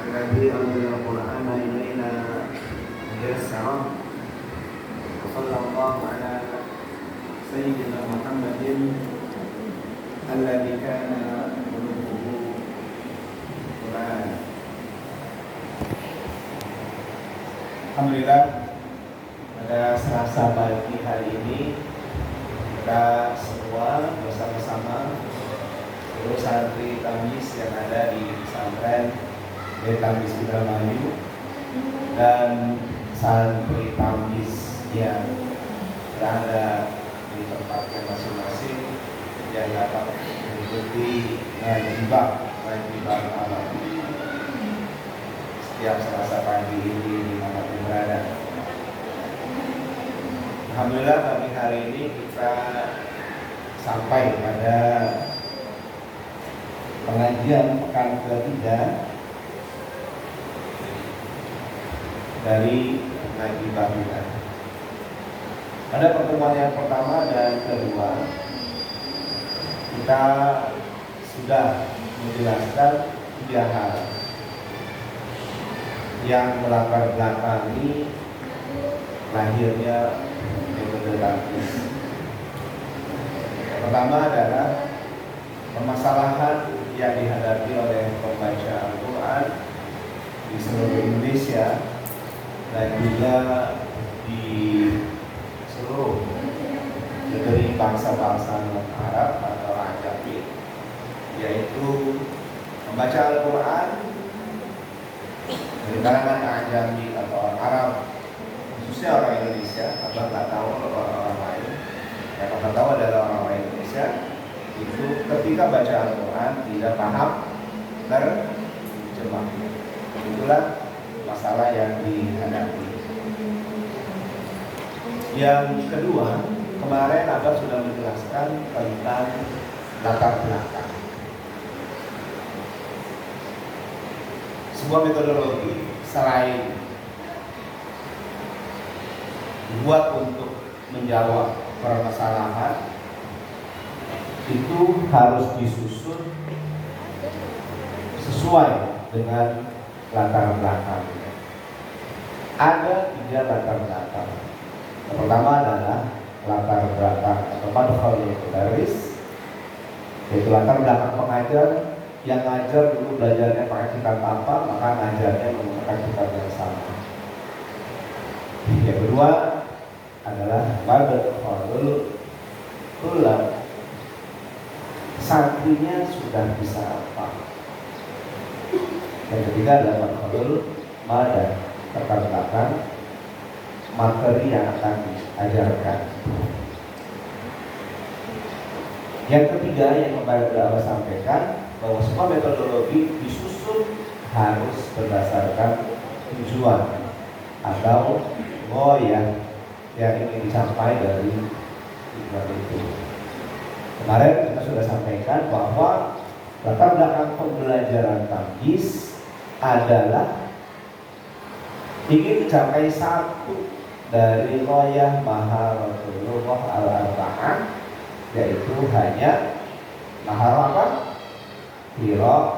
الذي أنزل القرآن إلينا ميسرا وصلى الله على سيدنا محمد الذي كان خلقه قرآن. Alhamdulillah, pada Selasa pagi hari ini kita semua bersama-sama seluruh santri Tamis yang ada di pesantren Tamis Indramayu dan santri Tamis yang berada di tempatnya masing-masing yang dapat mengikuti ngaji malam setiap Selasa pagi ini di mana pun berada. Alhamdulillah pagi hari ini kita sampai pada pengajian pekan ketiga dari ngaji tahunan. Pada pertemuan yang pertama dan kedua kita sudah menjelaskan 3 hal yang melatar belakangi lahirnya metode Tamis. Yang pertama adalah permasalahan yang dihadapi oleh pembaca Al-Quran di seluruh Indonesia dan juga di seluruh negeri bangsa-bangsa non-Arab atau Ajami, yaitu membaca Al-Quran dari kalangan Ajami atau orang Arab, khususnya orang Indonesia, atau nggak tahu orang lain. Yang kita tahu adalah orang Indonesia itu ketika baca Al-Quran tidak paham terjemah. Itulah masalah yang dihadapi. Yang kedua, kemarin Abah sudah menjelaskan tentang latar belakang. Sebuah metodologi selain dibuat untuk menjawab permasalahan, itu harus disusun sesuai dengan latar belakang. Ada 3 latar belakang. Yang pertama adalah latar belakang atau madkhul mudarris, yaitu latar belakang pengajar yang ngajar dulu belajarnya pakai kitab apa, maka ngajarnya menggunakan kitab yang sama. Yang kedua adalah madkhul tulab, santrinya sudah bisa apa. Yang ketiga adalah madkhul madad, latar belakang materi yang akan diajarkan. Yang ketiga yang kemarin sudah Abah sampaikan, bahwa semua metodologi disusun harus berdasarkan tujuan atau goyah yang ingin dicapai dari tujuan itu. Kemarin kita sudah sampaikan bahwa latar belakang pembelajaran Tamis adalah ingin mencapai satu dari goyah maharotul lughah al-arba'ah, yaitu hanya maharoh apa? Qiraah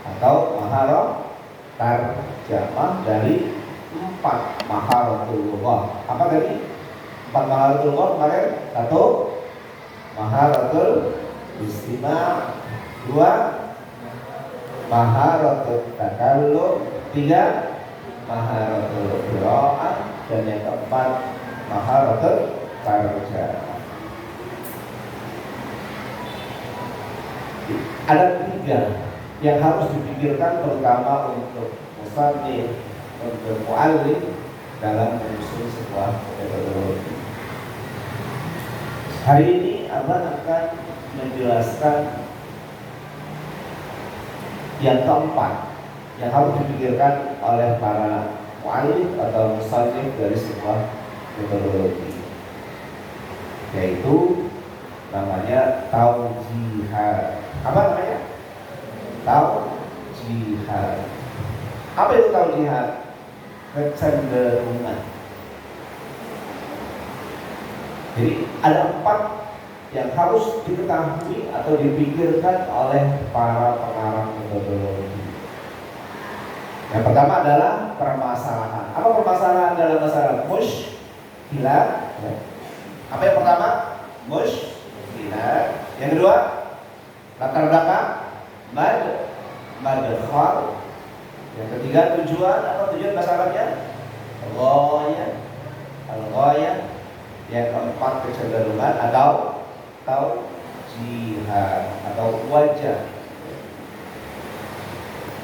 atau maharoh tarjamah dari 4 maharotul lughah. Apa tadi? 4 maharotul lughah kemarin? 1 maharotul istima', 2 maharotul takallum, 3 maharotul qiraah, dan yang keempat maharotul tarjamah. Ada 3 yang harus dipikirkan, terutama untuk musannif, untuk mu'allim dalam menyusun sebuah metodologi. Hari ini Abah akan menjelaskan yang keempat yang harus dipikirkan oleh para mu'allim atau musannif dari sebuah metodologi, yaitu namanya taujihad. Apa namanya? Taujihad. Apa itu taujihad? Kecenderungan. Jadi ada 4 yang harus diketahui atau dipikirkan oleh para pengarang metodologi. mushkilat. Ya. Apa yang pertama? Mushkilat. Yang kedua, latar belakang madkhal. Yang ketiga, tujuan. Apa tujuan bahasa Arabnya? Ghayah. Al-ghayah. Yang keempat, kecenderungan atau jihad atau wajah.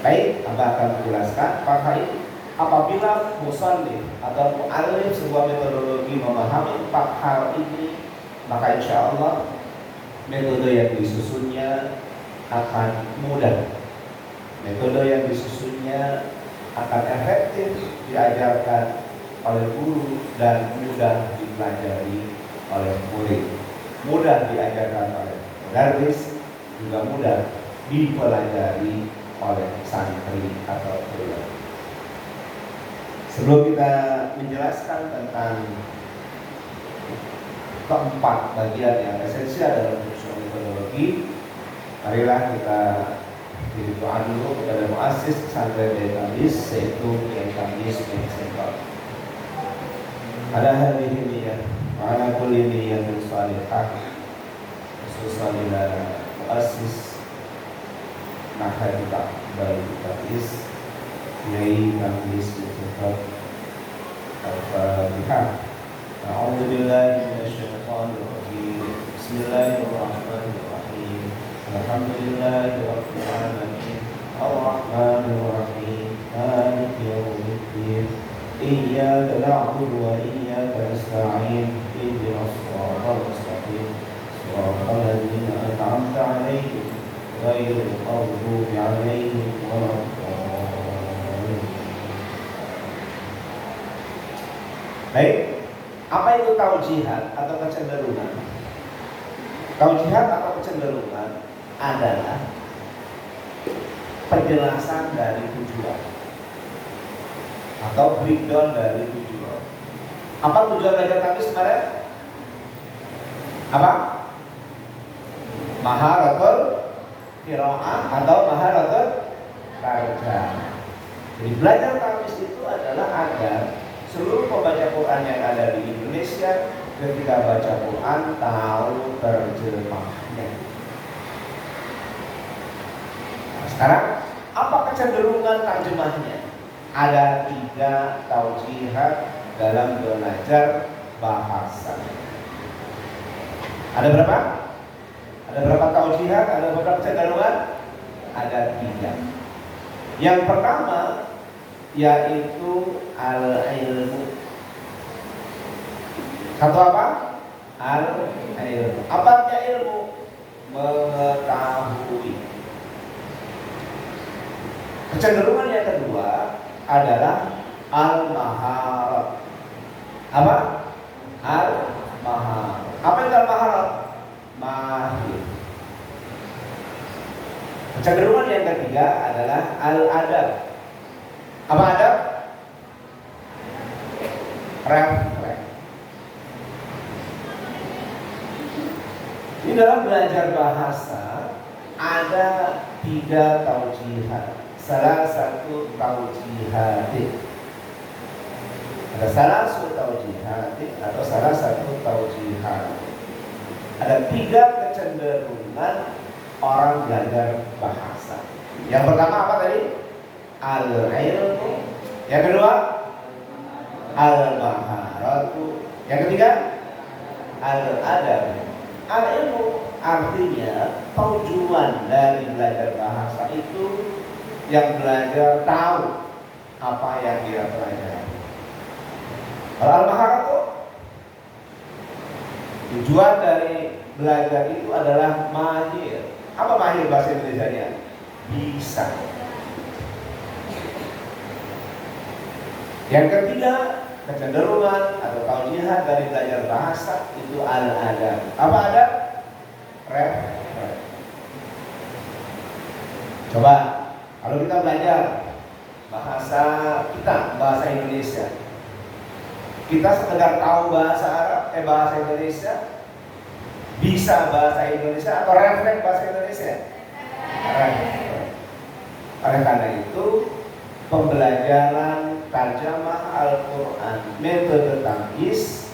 Baik, Abah akan menjelaskan fakta ini. Apabila musannif atau mu'allif sebuah metodologi memahami empat hal ini, maka insya Allah metode yang disusunnya akan mudah. Metode yang disusunnya akan efektif diajarkan oleh guru dan mudah dipelajari oleh murid. Mudah diajarkan oleh mudarris, juga mudah dipelajari oleh santri atau murid. Sebelum kita menjelaskan tentang keempat bagian yang esensial dalam penyusunan metodologi, marilah kita berdoa dulu kepada muassis pesantren Baitul yaitu Kiai Kamis bin Sentral. Ada hadhihi niyyah wa ala kulli niyyatin shalihah khususan ila muassis Mahad Baitul Kiai Kamis bin Sentral. Al-Fatihah. A'udzu billahi minasyaitonir rajim. Bismillahirrahmanirrahim. Alhamdulillahi rabbil alamin. Ar-Rahmanir Rahim. Maliki yaumiddin. Iyyaka na'budu wa iyyaka nasta'in. Ihdinas siratal mustaqim. Siratal ladzina an'amta 'alaihim ghairil maghdubi 'alaihim waladdallin. Baik, apa itu taujihat atau kecenderungan? Taujihat atau kecenderungan adalah penjelasan dari tujuan atau breakdown dari tujuan. Apa tujuan belajar Kamis kemarin? Apa? Maharatul qiraah atau maharatul tarjamah. Jadi belajar Kamis itu adalah agar seluruh pembaca Quran yang ada di Indonesia ketika baca Quran tahu terjemahnya. Nah, sekarang apa kecenderungan terjemahnya? Ada 3 taujihat dalam belajar bahasa. Ada berapa? Ada berapa taujihat? Ada berapa kecenderungan? Ada 3. Yang pertama yaitu al-ilmu. Satu apa? Al-ilmu. Apa artinya ilmu? Mengetahui. Kecenderungan yang kedua adalah al-maharat. Apa? Al-maharat. Apa itu al-maharat? Mahir. Kecenderungan yang ketiga adalah al-adab. Apa adab? Refleks. Di dalam belajar bahasa ada 3 taujihat. Salah satu taujihatin. Ada salah satu taujihatin atau salah satu taujihat. Ada 3 kecenderungan orang belajar bahasa. Yang pertama apa tadi? Al-ilmu. Yang kedua al-maharatu. Yang ketiga al-adab. Al-ilmu artinya tujuan dari belajar bahasa itu yang belajar tahu apa yang dia pelajari. Kalau al-maharatu, tujuan dari belajar itu adalah mahir. Apa mahir bahasa Indonesianya? Bisa. Yang ketiga, kecenderungan atau taujihat dari belajar bahasa itu al-adab. Apa adab? Refleks. Coba kalau kita belajar bahasa kita, bahasa Indonesia, kita sekedar tahu bahasa Arab, bahasa Indonesia, bisa bahasa Indonesia atau refleks bahasa Indonesia? Refleks. Oleh karena itu, pembelajaran tarjamah Al-Quran metode tamyiz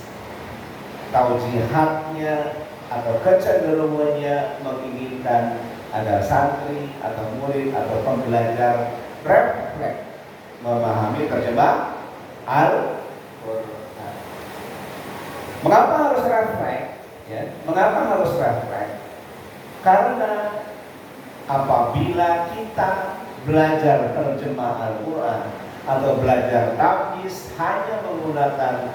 taujihatnya atau kecenderungannya menginginkan agar santri atau murid atau pembelajar refleks memahami terjemah Al-Quran. Mengapa harus refleks? Ya, mengapa harus refleks? Karena apabila kita belajar terjemah Al-Quran atau belajar tafsir hanya menggunakan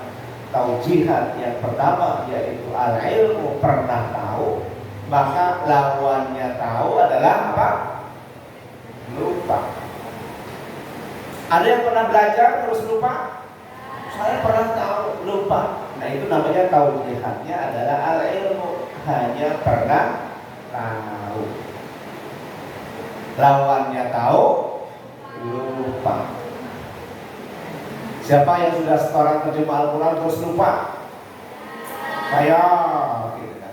taujihat yang pertama yaitu al-ilmu, pernah tahu, maka lawannya tahu adalah apa? Lupa. Ada yang pernah belajar terus lupa? Saya pernah tahu, lupa. Nah itu namanya taujihatnya adalah al-ilmu, hanya pernah tahu. Lawannya tahu, lupa. Siapa yang sudah setoran terjemah Al-Quran terus lupa? Saya gitu kan.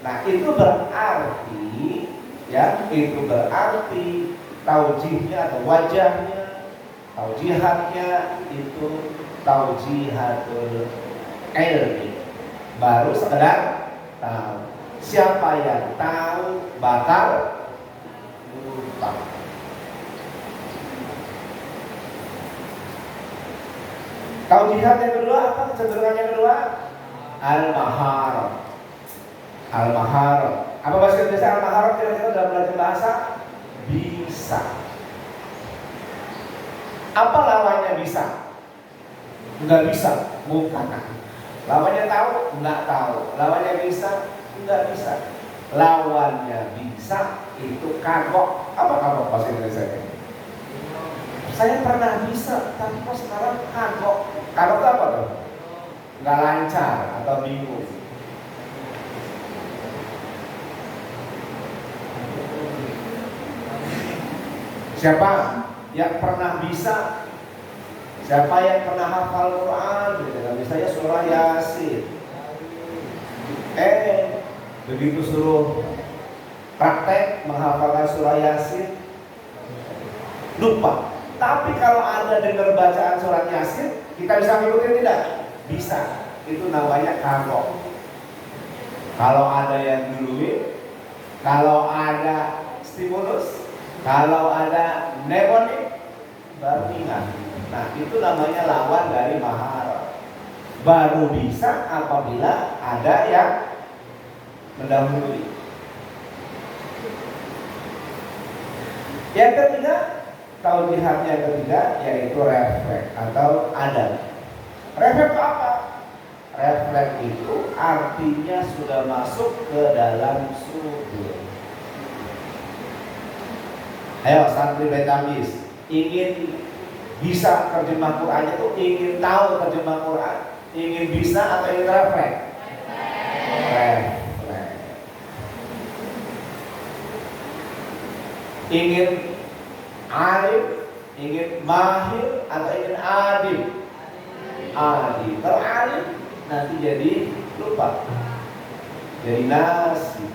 Nah itu berarti ya, itu berarti taujihnya atau wajahnya, taujihatnya itu taujihatul ilmi, baru sekedar tahu. Siapa yang tahu bakal lupa. Taujihat yang kedua apa? Kecenderungan yang kedua al-maharah. Al-maharah. Apa bahasa Indonesia al-maharah kira-kira dalam belajar bahasa? Bisa. Apa lawannya bisa? Enggak bisa, bukan. Lawannya tahu? Enggak tahu. Lawannya bisa? Enggak bisa. Lawannya bisa itu kagok. Apa kagok bahasa Indonesia? Saya pernah bisa, tapi kok sekarang kagok. Kagok itu apa tuh? Nggak lancar atau bingung. Siapa yang pernah bisa? Siapa yang pernah hafal Quran? Misalnya surah Yasin. Begitu suruh praktek menghafalkan surah Yasin, lupa. Tapi kalau Anda dengar bacaan surat Yasin, kita bisa mengikuti tidak? Bisa. Itu namanya kagok. Kalau ada yang duluin, kalau ada stimulus, kalau ada mnemonik, berarti ingat. Nah itu namanya lawan dari maharah. Baru bisa apabila ada yang mendahului. Yang ketiga, taujihatnya yang ketiga yaitu refleks atau adab. Refleks apa? Refleks itu artinya sudah masuk ke dalam sudur. Ayo santri Betamis, ingin bisa terjemah Qurannya itu ingin tahu terjemah Quran, ingin bisa atau ingin refleks? Refleks. Ingin alim, ingin mahir atau ingin adil? Adil. Kalau alim nanti jadi lupa, jadi nasi.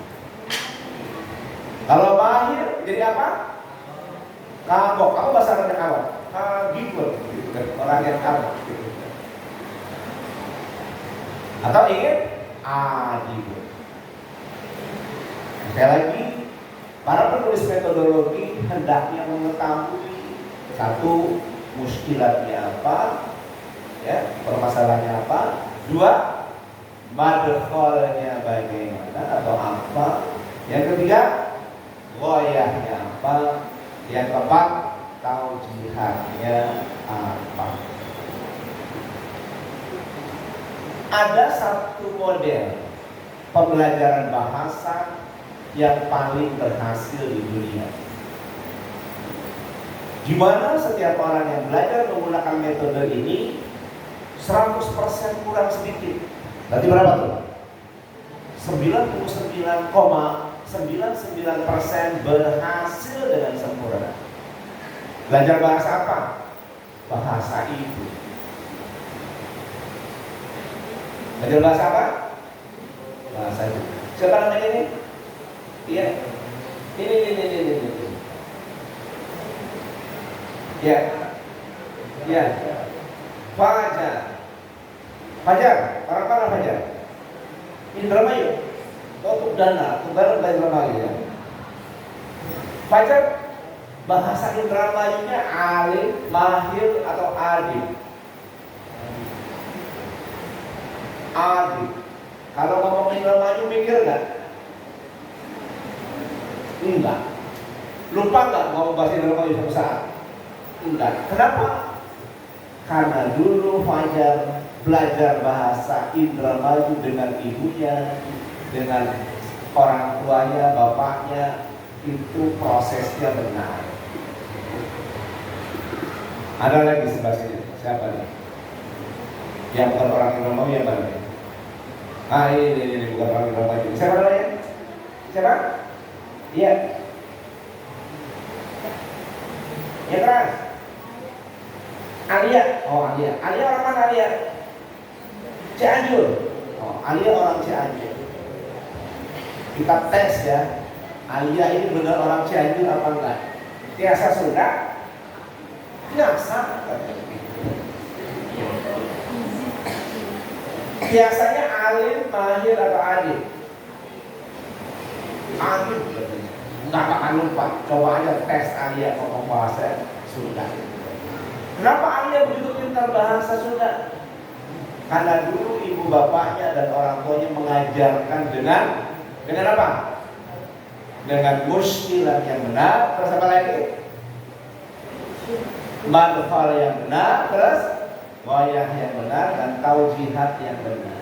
Kalau mahir jadi apa? Kagok. Kamu bahasa Arabnya kagok? Kagibur, gitu kan? Orang yang kagok. Gitu. Atau ingin adil. Sekali lagi, para penulis metodologi hendaknya mengetahui satu, muskilatnya apa, ya, permasalahannya apa. Dua, madkhalnya bagaimana atau apa. Yang ketiga, ghayahnya apa. Yang keempat, taujihatnya apa. Ada satu model pembelajaran bahasa yang paling berhasil di dunia, di mana setiap orang yang belajar menggunakan metode ini 100% kurang sedikit. Berarti berapa tuh? 99,99% berhasil dengan sempurna. Belajar bahasa apa? Bahasa itu. Belajar bahasa apa? Bahasa itu. Siapa namanya ini? Iya. Ini. Ya. Ya. Fajar. Fajar. Orang mana Fajar? Indramayu, untuk Dana, Tunggal dan Indramayu ya. Baca bahasa Indramayunya alim, mahir atau adib. Adib. Kalau ngomong Indramayu mikir nggak? Enggak. Lupa nggak ngomong bahasa Indramayu suatu saat? Enggak. Kenapa? Karena dulu Fajar belajar bahasa Indramayu dengan ibunya, dengan orang tuanya, bapaknya, itu prosesnya benar. Ada lagi sebelah sini, siapa nih? Yang bukan orang Indramayu yang mana? Ini bukan orang Indramayu. Siapa namanya? Siapa? Iya. Ya keras. Alia. Oh Alia. Alia orang mana Alia? Cianjur. Oh Alia orang Cianjur. Kita tes ya. Alia ini benar orang Cianjur apa enggak? Biasa Sunda? Biasa. Biasanya alim, mahir atau adib? Adib. Enggak akan lupa. Coba aja tes Alia ngomong bahasa Sunda. Kenapa Alia begitu pintar bahasa Sunda? Karena dulu ibu bapaknya dan orang tuanya mengajarkan dengan apa? Dengan muskilah yang benar. Terus apa lagi? Madhal yang benar. Terus wayah yang benar dan taujihat yang benar.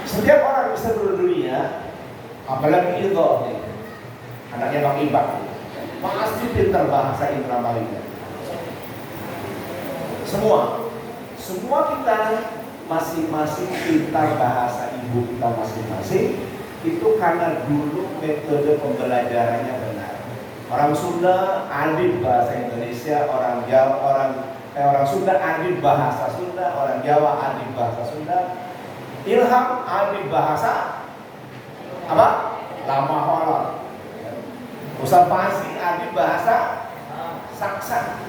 Setiap orang di seluruh dunia, apalagi itu anaknya Bang Ibak, pasti pintar bahasa Indramayu. Semua kita masing-masing pintar bahasa ibu kita masing-masing. Itu karena dulu metode pembelajarannya benar. Orang Sunda adib bahasa Indonesia, orang Jawa orang Sunda adib bahasa Sunda, orang Jawa adib bahasa Sunda. Ilham adib bahasa apa? Lama Holland. Ustaz Fahzi adib bahasa Saksa.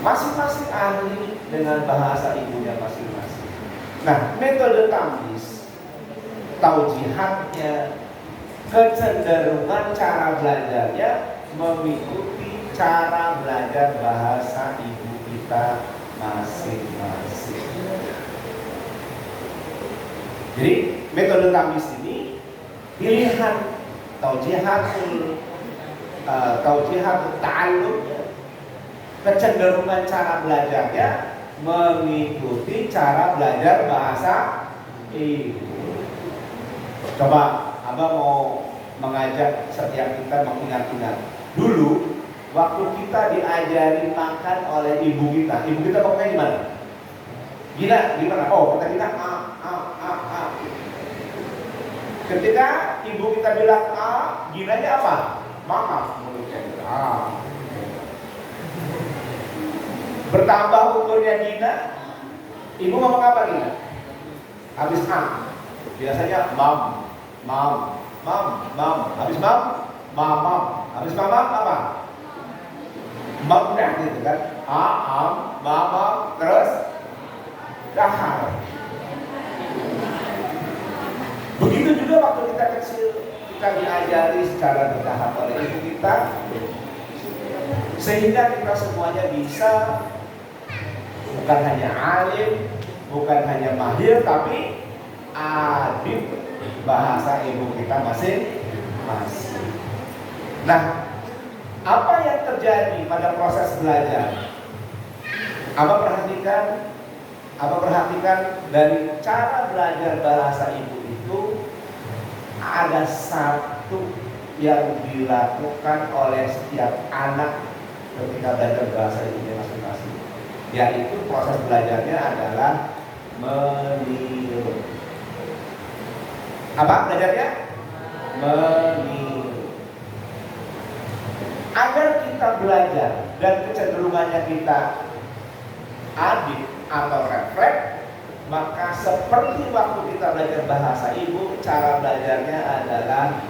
Masing-masing ahli dengan bahasa ibunya masing-masing. Nah, metode tamyiz, taujihatnya, kecenderungan cara belajarnya mengikuti cara belajar bahasa ibu kita masing-masing. Jadi metode tamyiz ini pilihan taujihatul ta'allum, kecenderungan cara belajarnya mengikuti cara belajar bahasa ibu. Coba Abah mau mengajak setiap kita mengingat-ingat. Dulu waktu kita diajari makan oleh ibu kita pokoknya gimana? Gimana? Oh, kata kita a. Ketika ibu kita bilang a, ginanya apa? Maaf, mulutnya a. Bertambah umurnya Gina, ibu ngomong apa Gina? Habis a, biasanya mam. Habis mam, habis mamam apa? Mam dah gitu kan? Mamam, terus dahar. Begitu juga waktu kita kecil, kita diajari secara bertahap oleh ibu kita, sehingga kita semuanya bisa bukan hanya alim, bukan hanya mahir, tapi adib bahasa ibu kita masing-masing. Nah, apa yang terjadi pada proses belajar? Apa perhatikan dari cara belajar bahasa ibu itu ada satu yang dilakukan oleh setiap anak ketika belajar bahasa ibunya masing-masing, yaitu proses belajarnya adalah meniru. Apa belajarnya? Meniru. Agar kita belajar dan kecenderungannya kita adib atau refleks, maka seperti waktu kita belajar bahasa ibu, cara belajarnya adalah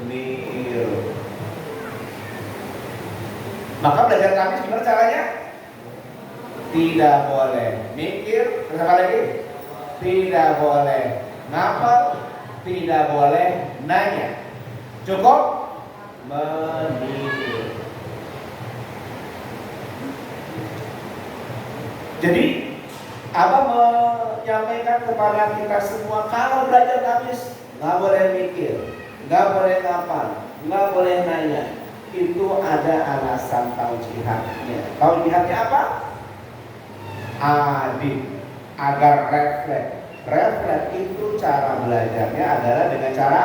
meniru. Maka belajar tamyiz gimana caranya? tidak boleh mikir, terus apa lagi? Tidak boleh ngapal, tidak boleh nanya, cukup meniru. Jadi Abah menyampaikan kepada kita semua, kalau belajar hadis nggak boleh mikir, nggak boleh ngapal, nggak boleh nanya. Itu ada alasan taujihatnya. Taujihatnya apa? Adib, agar refleks. Refleks itu cara belajarnya adalah dengan cara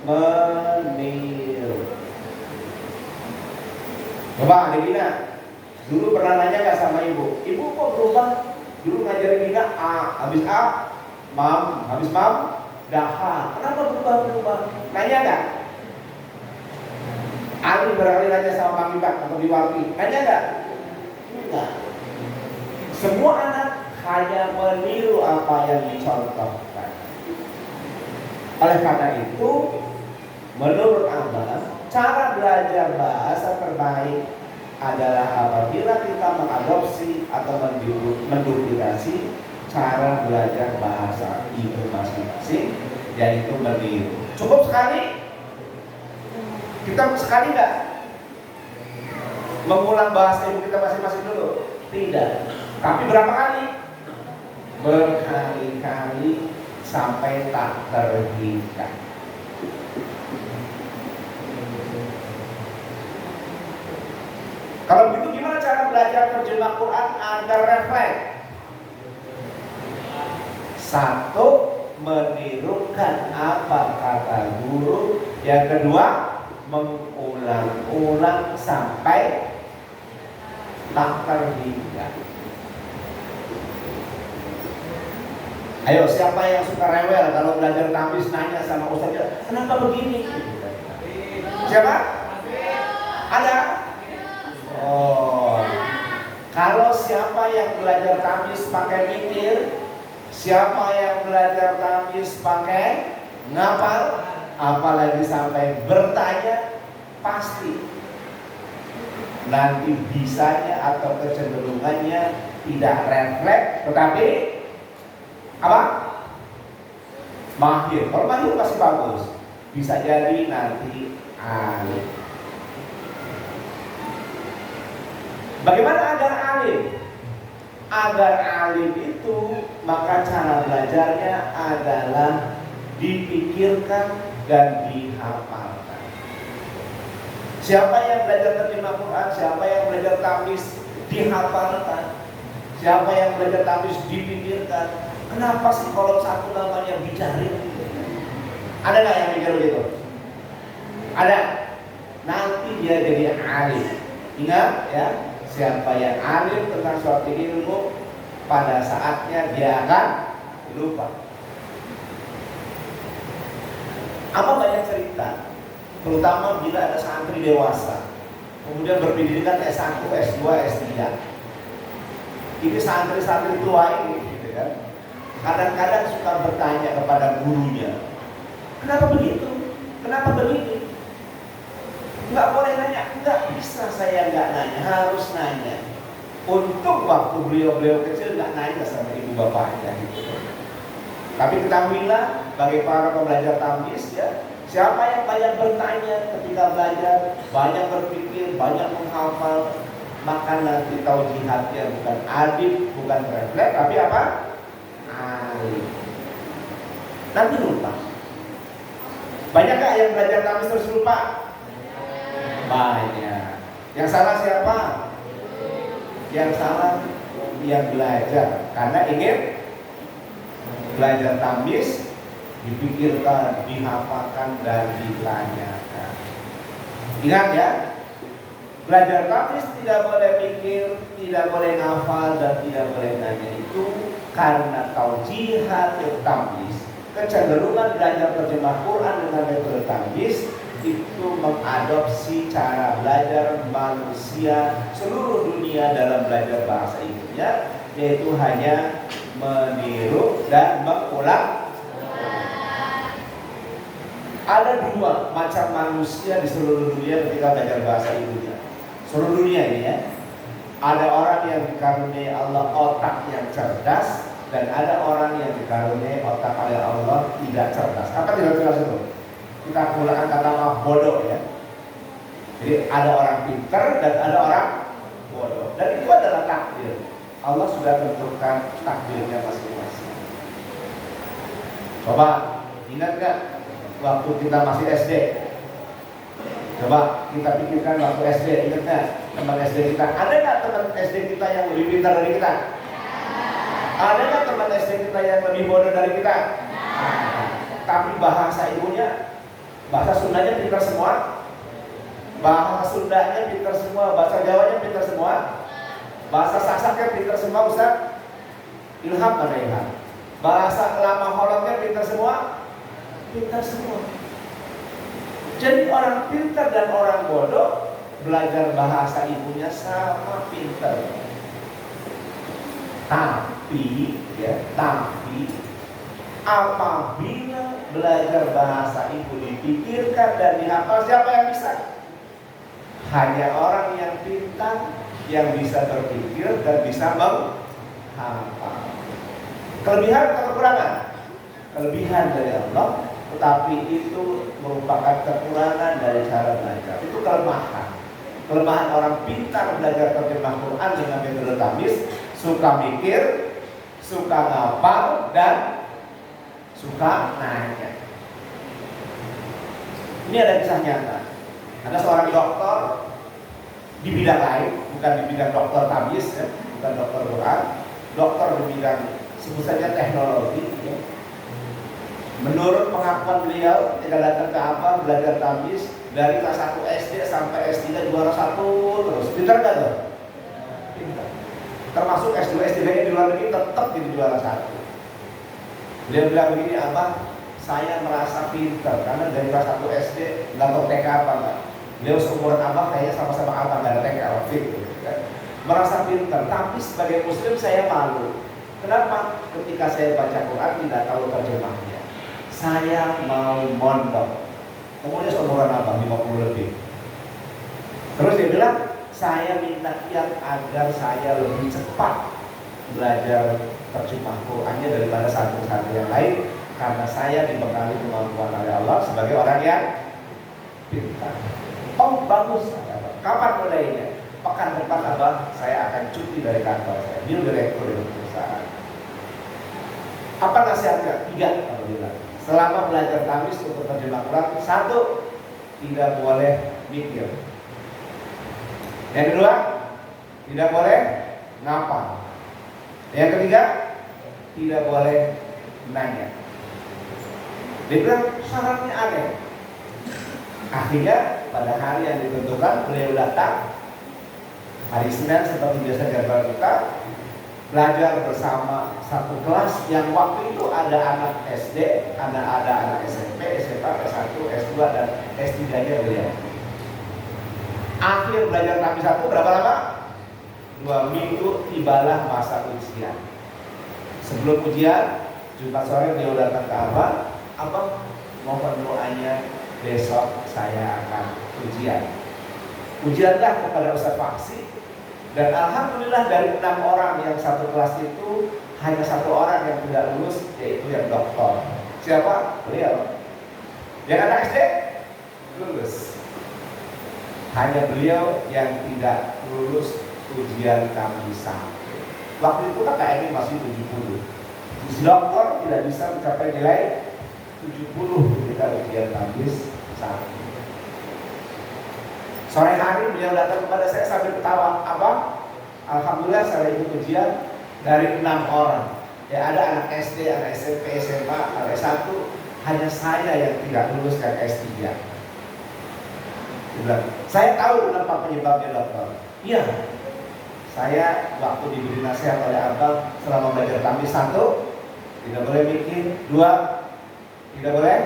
meniru. Coba adik Dina, dulu pernah nanya gak sama ibu? Ibu kok berubah? Dulu ngajarin Dina A, habis A, mam, habis mam, daha. Kenapa berubah-berubah? Nanya gak? Ali berkali nanya sama Bang Ibak atau Biwaki, nanya gak? Enggak. Semua anak hanya meniru apa yang dicontohkan. Oleh karena itu, menurut Abah, cara belajar bahasa terbaik adalah apabila kita mengadopsi atau menduplikasi cara belajar bahasa ibu masing-masing, yaitu meniru. Cukup sekali? Kita sekali nggak mengulang bahasa ibu kita masing-masing dulu? Tidak. Tapi berapa kali? Berkali-kali sampai tak terhingga. Kalau begitu gimana cara belajar terjemah Quran agar refleks? Satu, menirukan apa kata guru. Yang kedua, mengulang-ulang sampai tak terhingga. Ayo, siapa yang suka rewel kalau belajar tamis nanya sama ustaznya, kenapa begini? Siapa? Ada? Oh, kalau siapa yang belajar tamis pakai mikir, siapa yang belajar tamis pakai ngapal, apalagi sampai bertanya, pasti nanti bisanya atau kecenderungannya tidak refleks, tetapi apa? Mahir. Kalau mahir pasti bagus. Bisa jadi nanti alim. Bagaimana agar alim? Agar alim itu, maka cara belajarnya adalah dipikirkan dan dihafalkan. Siapa yang belajar terjemah Quran, siapa yang belajar tamis, dihafalkan. Siapa yang belajar tamis, dipikirkan. Kenapa sih kalau satu namanya Bicarin? Ada nggak yang mikir begitu? Ada. Nanti dia jadi alim. Ingat ya, siapa yang alim tentang suatu ilmu, pada saatnya dia akan lupa. Apa banyak cerita, terutama bila ada santri dewasa, kemudian berpendidikan S1, S2, S3. Ini santri-santri tua ini, gitu kan? Kadang-kadang suka bertanya kepada gurunya, kenapa begitu? Kenapa begini? Nggak boleh nanya, nggak bisa saya nggak nanya, harus nanya. Untuk waktu beliau kecil nggak nanya sama ibu bapaknya gitu. Tapi ketahuilah bagi para pembelajar tamis ya, siapa yang banyak bertanya ketika belajar, banyak berpikir, banyak menghafal, maka nanti taujihatnya bukan adib, bukan refleks, tapi apa? Alim. Nanti lupa. Banyak gak yang belajar tamis terus lupa? Banyak. Yang salah siapa? Yang salah yang belajar karena ingin belajar tamis, dipikirkan, dihafalkan, dan ditanyakan. Ingat ya, belajar tamis tidak boleh mikir, tidak boleh ngafal, dan tidak boleh nanya. Itu karena taujihat tamis, kecenderungan belajar terjemah Quran dengan metode tamis itu mengadopsi cara belajar manusia seluruh dunia dalam belajar bahasa Indonesia, yaitu hanya meniru dan mengulang. Ada dua macam manusia di seluruh dunia ketika belajar bahasa Indonesia. Seluruh dunia ini ya. Ada orang yang dikaruniai Allah otak yang cerdas, dan ada orang yang dikaruniai otak oleh Allah tidak cerdas. Apa tidak cerdas itu? Kita menggunakan kata bodoh ya. Jadi ada orang pintar dan ada orang bodoh. Dan itu adalah takdir. Allah sudah tentukan takdirnya masing-masing. Coba ingat gak waktu kita masih SD? Coba kita pikirkan waktu SD, ingat gak teman SD kita? Ada gak teman SD kita yang lebih pintar dari kita? Ada gak teman SD kita yang lebih bodoh dari kita? Tapi bahasa ibunya, bahasa Sundanya pintar semua. Bahasa Sundanya pintar semua, bahasa Jawanya pintar semua, bahasa Sasaknya pintar semua. Ustaz Ilham mana Ilham? Bahasa Lama Hollandnya pintar semua, pintar semua. Jadi orang pintar dan orang bodoh belajar bahasa ibunya sama pintar. Tapi apabila belajar bahasa ibu dipikirkan dan dihafal, siapa yang bisa? Hanya orang yang pintar, yang bisa berpikir dan bisa menghafal. Kelebihan atau kekurangan? Kelebihan dari Allah, tetapi itu merupakan kekurangan dari cara belajar. Itu kelemahan. Kelemahan orang pintar belajar terjemah Quran dengan metode tamis, suka mikir, suka ngapal, dan suka nanya. Ini ada kisah nyata. Ada seorang dokter di bidang lain, bukan di bidang dokter tamis, ya, bukan dokter Quran, dokter di bidang sebut saja teknologi. Ya. Menurut pengakuan beliau, tidak datang ke apa belajar tamis dari kelas 1 SD sampai S3 juara 1 terus. Pintar gak tuh? Pintar. Termasuk S2 S3 di luar negeri tetap jadi juara 1. Beliau bilang begini, Abah, saya merasa pintar karena dari kelas 1 SD nggak tahu TK apa enggak. Beliau seumuran Abah, kayaknya sama-sama Abah nggak ada TK fit, gitu kan. Merasa pintar, tapi sebagai Muslim saya malu. Kenapa? Ketika saya baca Quran tidak tahu terjemahnya. Saya mau mondok. Kemudian seumuran Abah 50 lebih. Terus dia bilang, saya minta kiat agar saya lebih cepat belajar terjemah Qurannya daripada santri-santri yang lain, karena saya dibekali kemampuan oleh Allah sebagai orang yang pintar. Oh bagus, kapan mulainya? Pekan depan Abah saya akan cuti dari kantor saya, dia direktur di perusahaan. Apa nasihatnya? 3 kalau bilang. Selama belajar tamis untuk terjemah Quran, 1, tidak boleh mikir. Yang kedua, tidak boleh ngapal. Yang ketiga, tidak boleh nanya. Dia bilang syaratnya aneh. Akhirnya pada hari yang ditentukan beliau datang hari Senin seperti biasa jadwal kita, belajar bersama satu kelas yang waktu itu ada anak SD, ada anak SMP, SMA, S1, S2 dan S3-nya beliau. Akhir belajar kami 1 berapa lama? 2 minggu tibalah masa ujian. Sebelum ujian, Jumat sore beliau datang ke Abah, mohon doanya besok saya akan ujian. Ujianlah kepada Ustaz Faksi. Dan alhamdulillah dari 6 orang yang satu kelas itu hanya 1 orang yang tidak lulus, yaitu yang doktor. Siapa? Beliau. Yang anak SD lulus. Hanya beliau yang tidak lulus ujian kamisa. Waktu itu KKM masih 70. Si dokter tidak bisa mencapai nilai 70 ketika ujian kamis 1. Sore hari beliau datang kepada saya sambil ketawa, Abah, alhamdulillah saya ikut ujian dari 6 orang. Ya ada anak SD, anak SMP, SMA, anak S1, hanya saya yang tidak lulus dan S3. Dia bilang, saya tahu kenapa penyebabnya dokter. Iya, saya waktu diberi nasihat oleh Abang selama belajar kami 1, tidak boleh mikir, 2, tidak boleh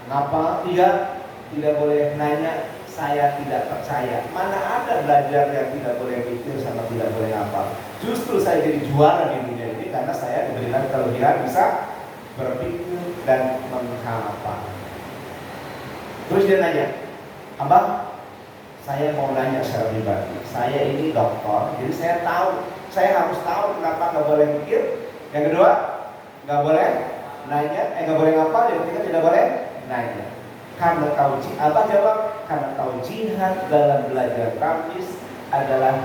ngapal, 3, tidak boleh nanya. Saya tidak percaya. Mana ada belajar yang tidak boleh mikir sama tidak boleh ngapal. Justru saya jadi juara di dunia ini karena saya diberikan kelebihan bisa berpikir dan menghafal. Terus dia nanya, Abang, Saya mau nanya secara pribadi. Saya ini dokter, jadi saya harus tahu kenapa nggak boleh mikir. Yang kedua, nggak boleh nanya, nggak boleh ngapal. Yang ketiga, tidak boleh nanya. Karena apa jawab? Karena jihad dalam belajar tampis adalah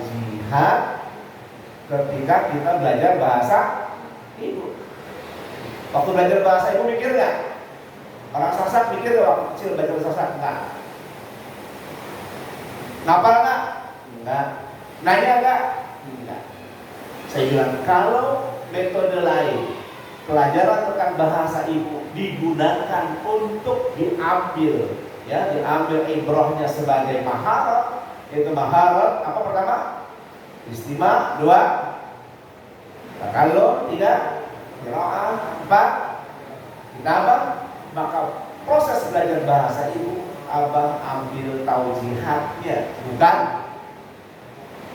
jihad ketika kita belajar bahasa ibu. Waktu belajar bahasa ibu mikir nggak? Orang Sasak mikir nggak waktu kecil belajar bahasa Sasak? Enggak. Ngapal nggak? Enggak. Nanya nggak? Enggak. Saya bilang kalau metode lain pelajaran tentang bahasa ibu digunakan untuk diambil ibrohnya sebagai maharat, yaitu maharat apa pertama? Istima, dua kalau tiga qiraah, empat kitabah. Maka proses belajar bahasa ibu abang ambil taujihatnya, bukan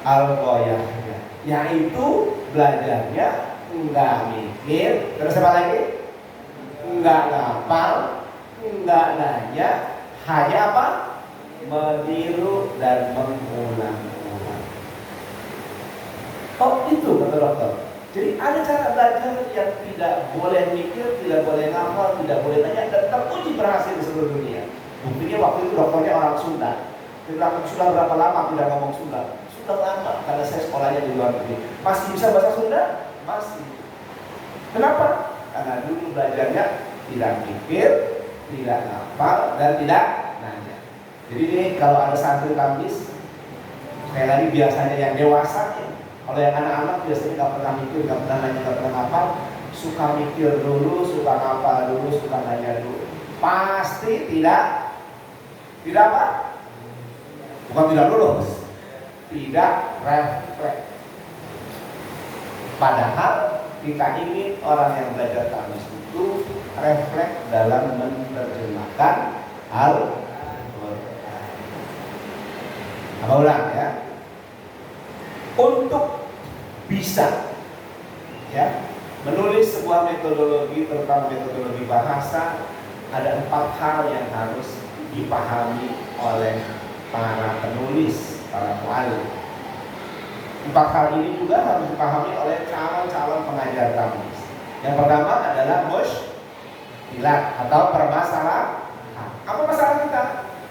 al-ghayahnya, yaitu belajarnya enggak mikir, terus apa lagi? Enggak ngapal, enggak nanya, hanya apa? Meniru dan mengulang-ulang. Oh itu kata dokter. Jadi ada cara belajar yang tidak boleh mikir, tidak boleh ngapal, tidak boleh nanya, dan teruji berhasil di seluruh dunia. Buktinya waktu itu dokternya orang Sunda. Sudah berapa lama tidak ngomong Sunda? Sudah lama, karena saya sekolahnya di luar negeri. Masih bisa bahasa Sunda? Masih. Kenapa? Karena dulu belajarnya tidak mikir, tidak ngapal, dan tidak nanya. Jadi ini kalau ada santri tampis, sekali lagi biasanya yang dewasa, kalau yang anak-anak biasanya nggak pernah mikir, nggak pernah nanya, nggak pernah ngapal, suka mikir dulu, suka ngapal dulu, suka nanya dulu, pasti tidak apa? Bukan tidak lulus, tidak refleks. Padahal kita ingin orang yang belajar tampis itu refleks dalam menerjemahkan Al-Quran. Apa ulang ya? Untuk bisa menulis sebuah metodologi, terutama metodologi bahasa, ada 4 hal yang harus dipahami oleh para penulis, para penulis. 4 hal ini juga harus dipahami oleh calon-calon pengajar tampis. Yang pertama adalah mushkilat atau permasalahan. Apa masalah kita?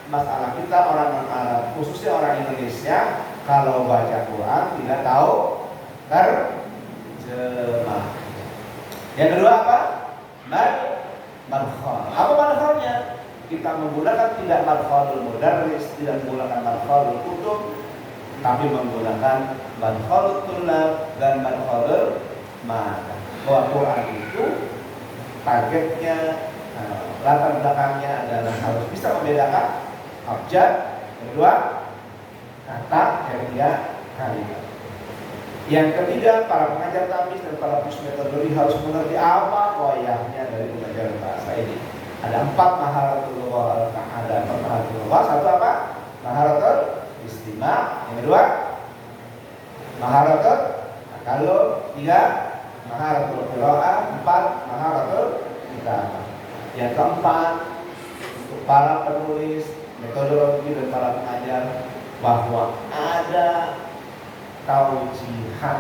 Masalah kita orang non-Arab, khususnya orang Indonesia, kalau baca Quran tidak tahu terjemah. Yang kedua apa? Madkhal. Apa madkhalnya? Kita menggunakan tidak madkhalul mudarris, tidak menggunakan madkhalul kutub, tapi menggunakan madkhalul tullab dan madkhalul ma'ad. Bahwa Quran itu targetnya, latar belakangnya adalah harus bisa membedakan abjad, kedua kata, ketiga kalimat. Yang ketiga, para pengajar tampis dan para penulis metodologi harus mengerti apa wayahnya dari pembelajaran bahasa ini. Ada 4 maharatul lughah, ada 4 maharatul lughah. Satu apa? Maharatul istima'. Yang kedua, maharatul takallum. 3, maharatul qiraah. 4, maharatul kitabah. Yang keempat, untuk para penulis metodologi dan para pengajar, bahwa ada taujihat,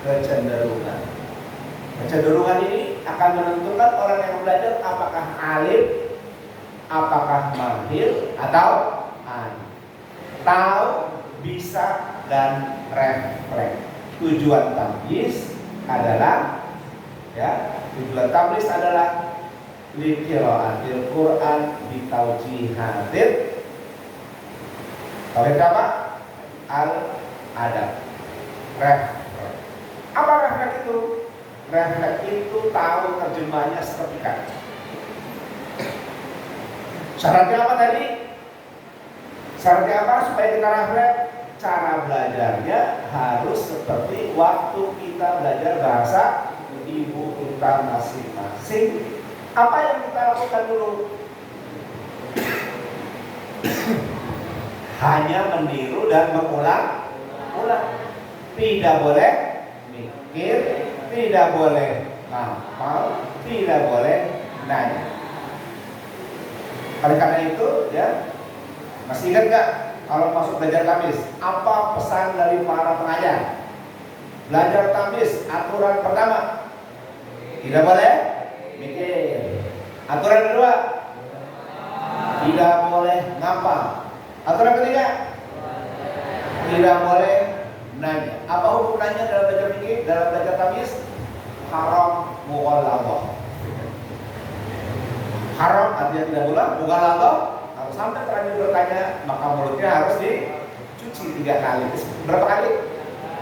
kecenderungan. Kecenderungan ini akan menentukan orang yang belajar apakah alim, apakah mahir, atau alim. Tahu, bisa, dan refleks. Tujuan tampis adalah liqiraatil Quran bitaujihatin. Tauhid apa? Al-adab. Refleks. Apa refleks itu? Refleks itu tahu terjemahnya seketika. Syaratnya apa tadi? Syaratnya apa supaya kita refleks? Cara belajarnya harus seperti waktu kita belajar bahasa ibu kita masing-masing. Apa yang kita lakukan dulu? Hanya meniru dan mengulang-ulang. Tidak boleh mikir, tidak boleh ngapal, tidak boleh nanya. Oleh karena itu, Masih ingat nggak kalau masuk belajar tamis? Apa pesan dari para pengajar? Belajar tamis, aturan pertama tidak boleh mikir. Aturan kedua tidak boleh ngapal. Aturan ketiga tidak boleh nanya. Apa hukum nanya dalam belajar mikir, dalam belajar tamis? Haram mughalladhah. Haram artinya tidak boleh, mughalladhah. Kalau sampai terlanjur bertanya, maka mulutnya harus dicuci 3 kali. Berapa kali?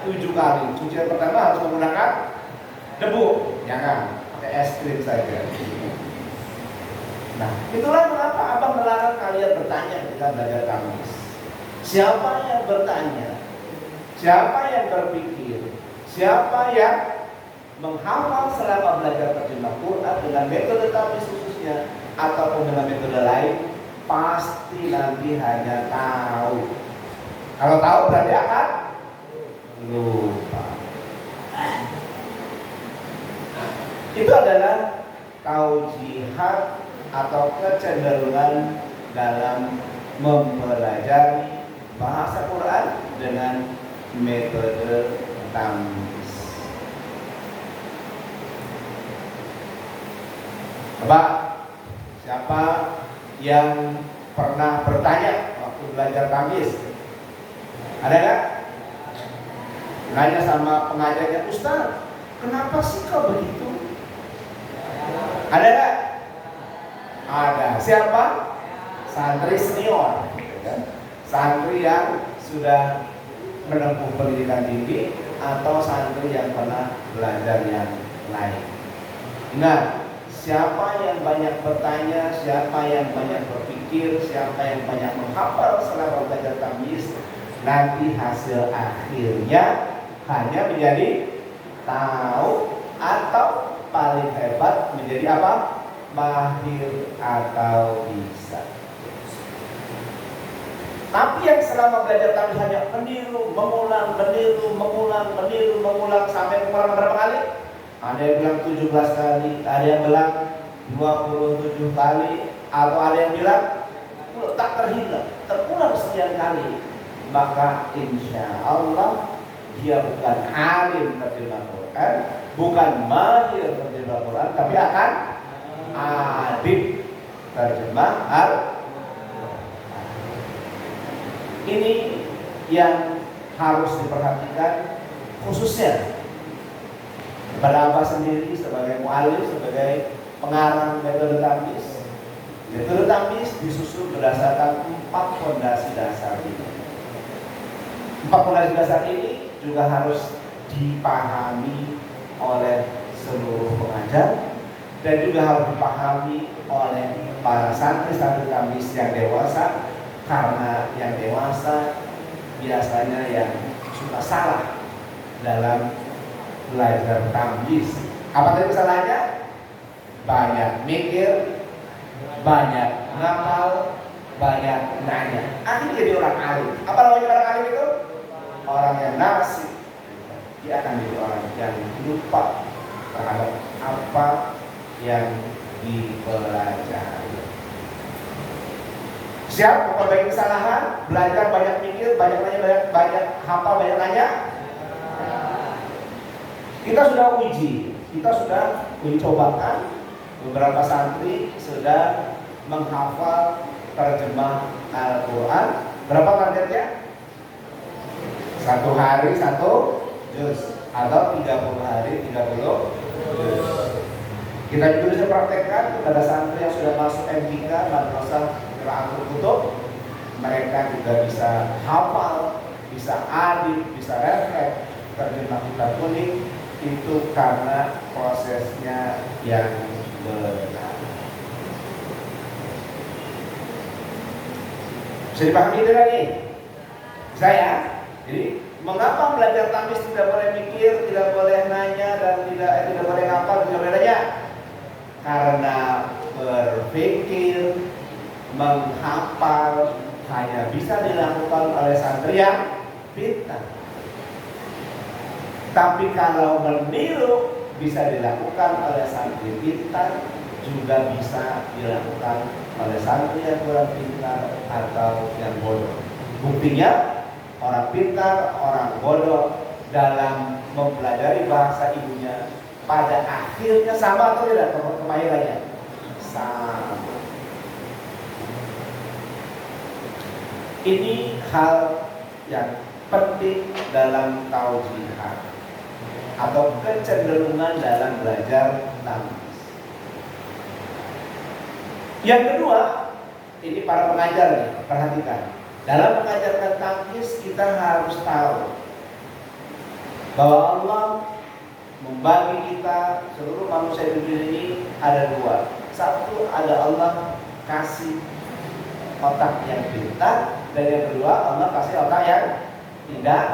7 kali. Cucian pertama harus menggunakan debu, jangan pakai es krim saja. Nah, itulah mengapa abang melarang kalian bertanya ketika belajar tamis. Siapa yang bertanya? Siapa yang berpikir? Siapa yang menghafal selama belajar terjemah Quran dengan metode tamis khususnya ataupun dengan metode lain, pasti nanti hanya tahu. Kalau tahu berarti akan lupa. Itu adalah taujihat atau kecenderungan dalam mempelajari bahasa Quran dengan metode tamis. Coba siapa yang pernah bertanya waktu belajar tamis? Ada nggak? Nanya sama pengajarnya, Ustaz, kenapa sih kok begitu? Ada nggak? Ada. Siapa? Santri senior, santri yang sudah menempuh pendidikan tinggi atau santri yang pernah belajar yang lain. Ingat, siapa yang banyak bertanya, siapa yang banyak berpikir, siapa yang banyak menghafal selama belajar tamis, nanti hasil akhirnya hanya menjadi tahu atau paling hebat menjadi apa? Mahir atau bisa. Tapi yang selama belajar tamis hanya meniru, mengulang sampai mengulang berapa kali? Ada yang bilang 17 kali, ada yang bilang 27 kali, atau ada yang bilang tak terhingga, terulang sekian kali. Maka insya Allah dia bukan alim terjemah Quran, bukan mahir terjemah Quran, tapi akan adib terjemah Al-Quran. Ini yang harus diperhatikan khususnya kepada Abah sendiri sebagai mu'alif, sebagai pengarang metode tamis. Metode tamis disusun berdasarkan 4 fondasi dasar ini. 4 fondasi dasar ini juga harus dipahami oleh seluruh pengajar dan juga harus dipahami oleh para santri-santri tamis yang dewasa, karena yang dewasa biasanya yang suka salah dalam belajar tamis. Apa tadi kesalahannya? Banyak mikir, banyak ngapal, banyak nanya. Akhirnya jadi orang alim. Apa namanya orang alim itu? Orang yang nasib. Dia akan jadi orang yang lupa terhadap apa yang dipelajari. Siap memperbaiki kesalahan, belajar banyak mikir, banyak nanya, banyak hafal, banyak nanya. Kita sudah uji, kita sudah mencobakan. Beberapa santri sudah menghafal terjemah Al-Quran. Berapa targetnya? 1 hari 1 juz, atau 30 hari 30 juz. Kita juga bisa praktekkan kepada santri yang sudah masuk MTK, Madrasah Qiraatul Kutub. Mereka juga bisa hafal, bisa adib, bisa refleks terjemah kitab kuning. Itu karena prosesnya yang benar. Bisa dipahami itu lagi? Saya, jadi mengapa belajar tamis tidak boleh mikir, tidak boleh nanya, dan tidak boleh ngapal, tidak boleh nanya? Karena berpikir, menghafal hanya bisa dilakukan oleh santri yang pintar. Tapi kalau meniru bisa dilakukan oleh santri pintar, juga bisa dilakukan oleh santri yang kurang pintar atau yang bodoh. Buktinya orang pintar, orang bodoh dalam mempelajari bahasa ibunya pada akhirnya sama atau tidak kemahirannya? Sama. Ini hal yang penting dalam taujihat atau kecenderungan dalam belajar tangkis. Yang kedua, ini para pengajar nih, perhatikan. Dalam mengajarkan tangkis kita harus tahu bahwa Allah membagi kita seluruh manusia di dunia ini ada dua. Satu, ada Allah kasih otak yang pintar, dan yang kedua Allah kasih otak yang tidak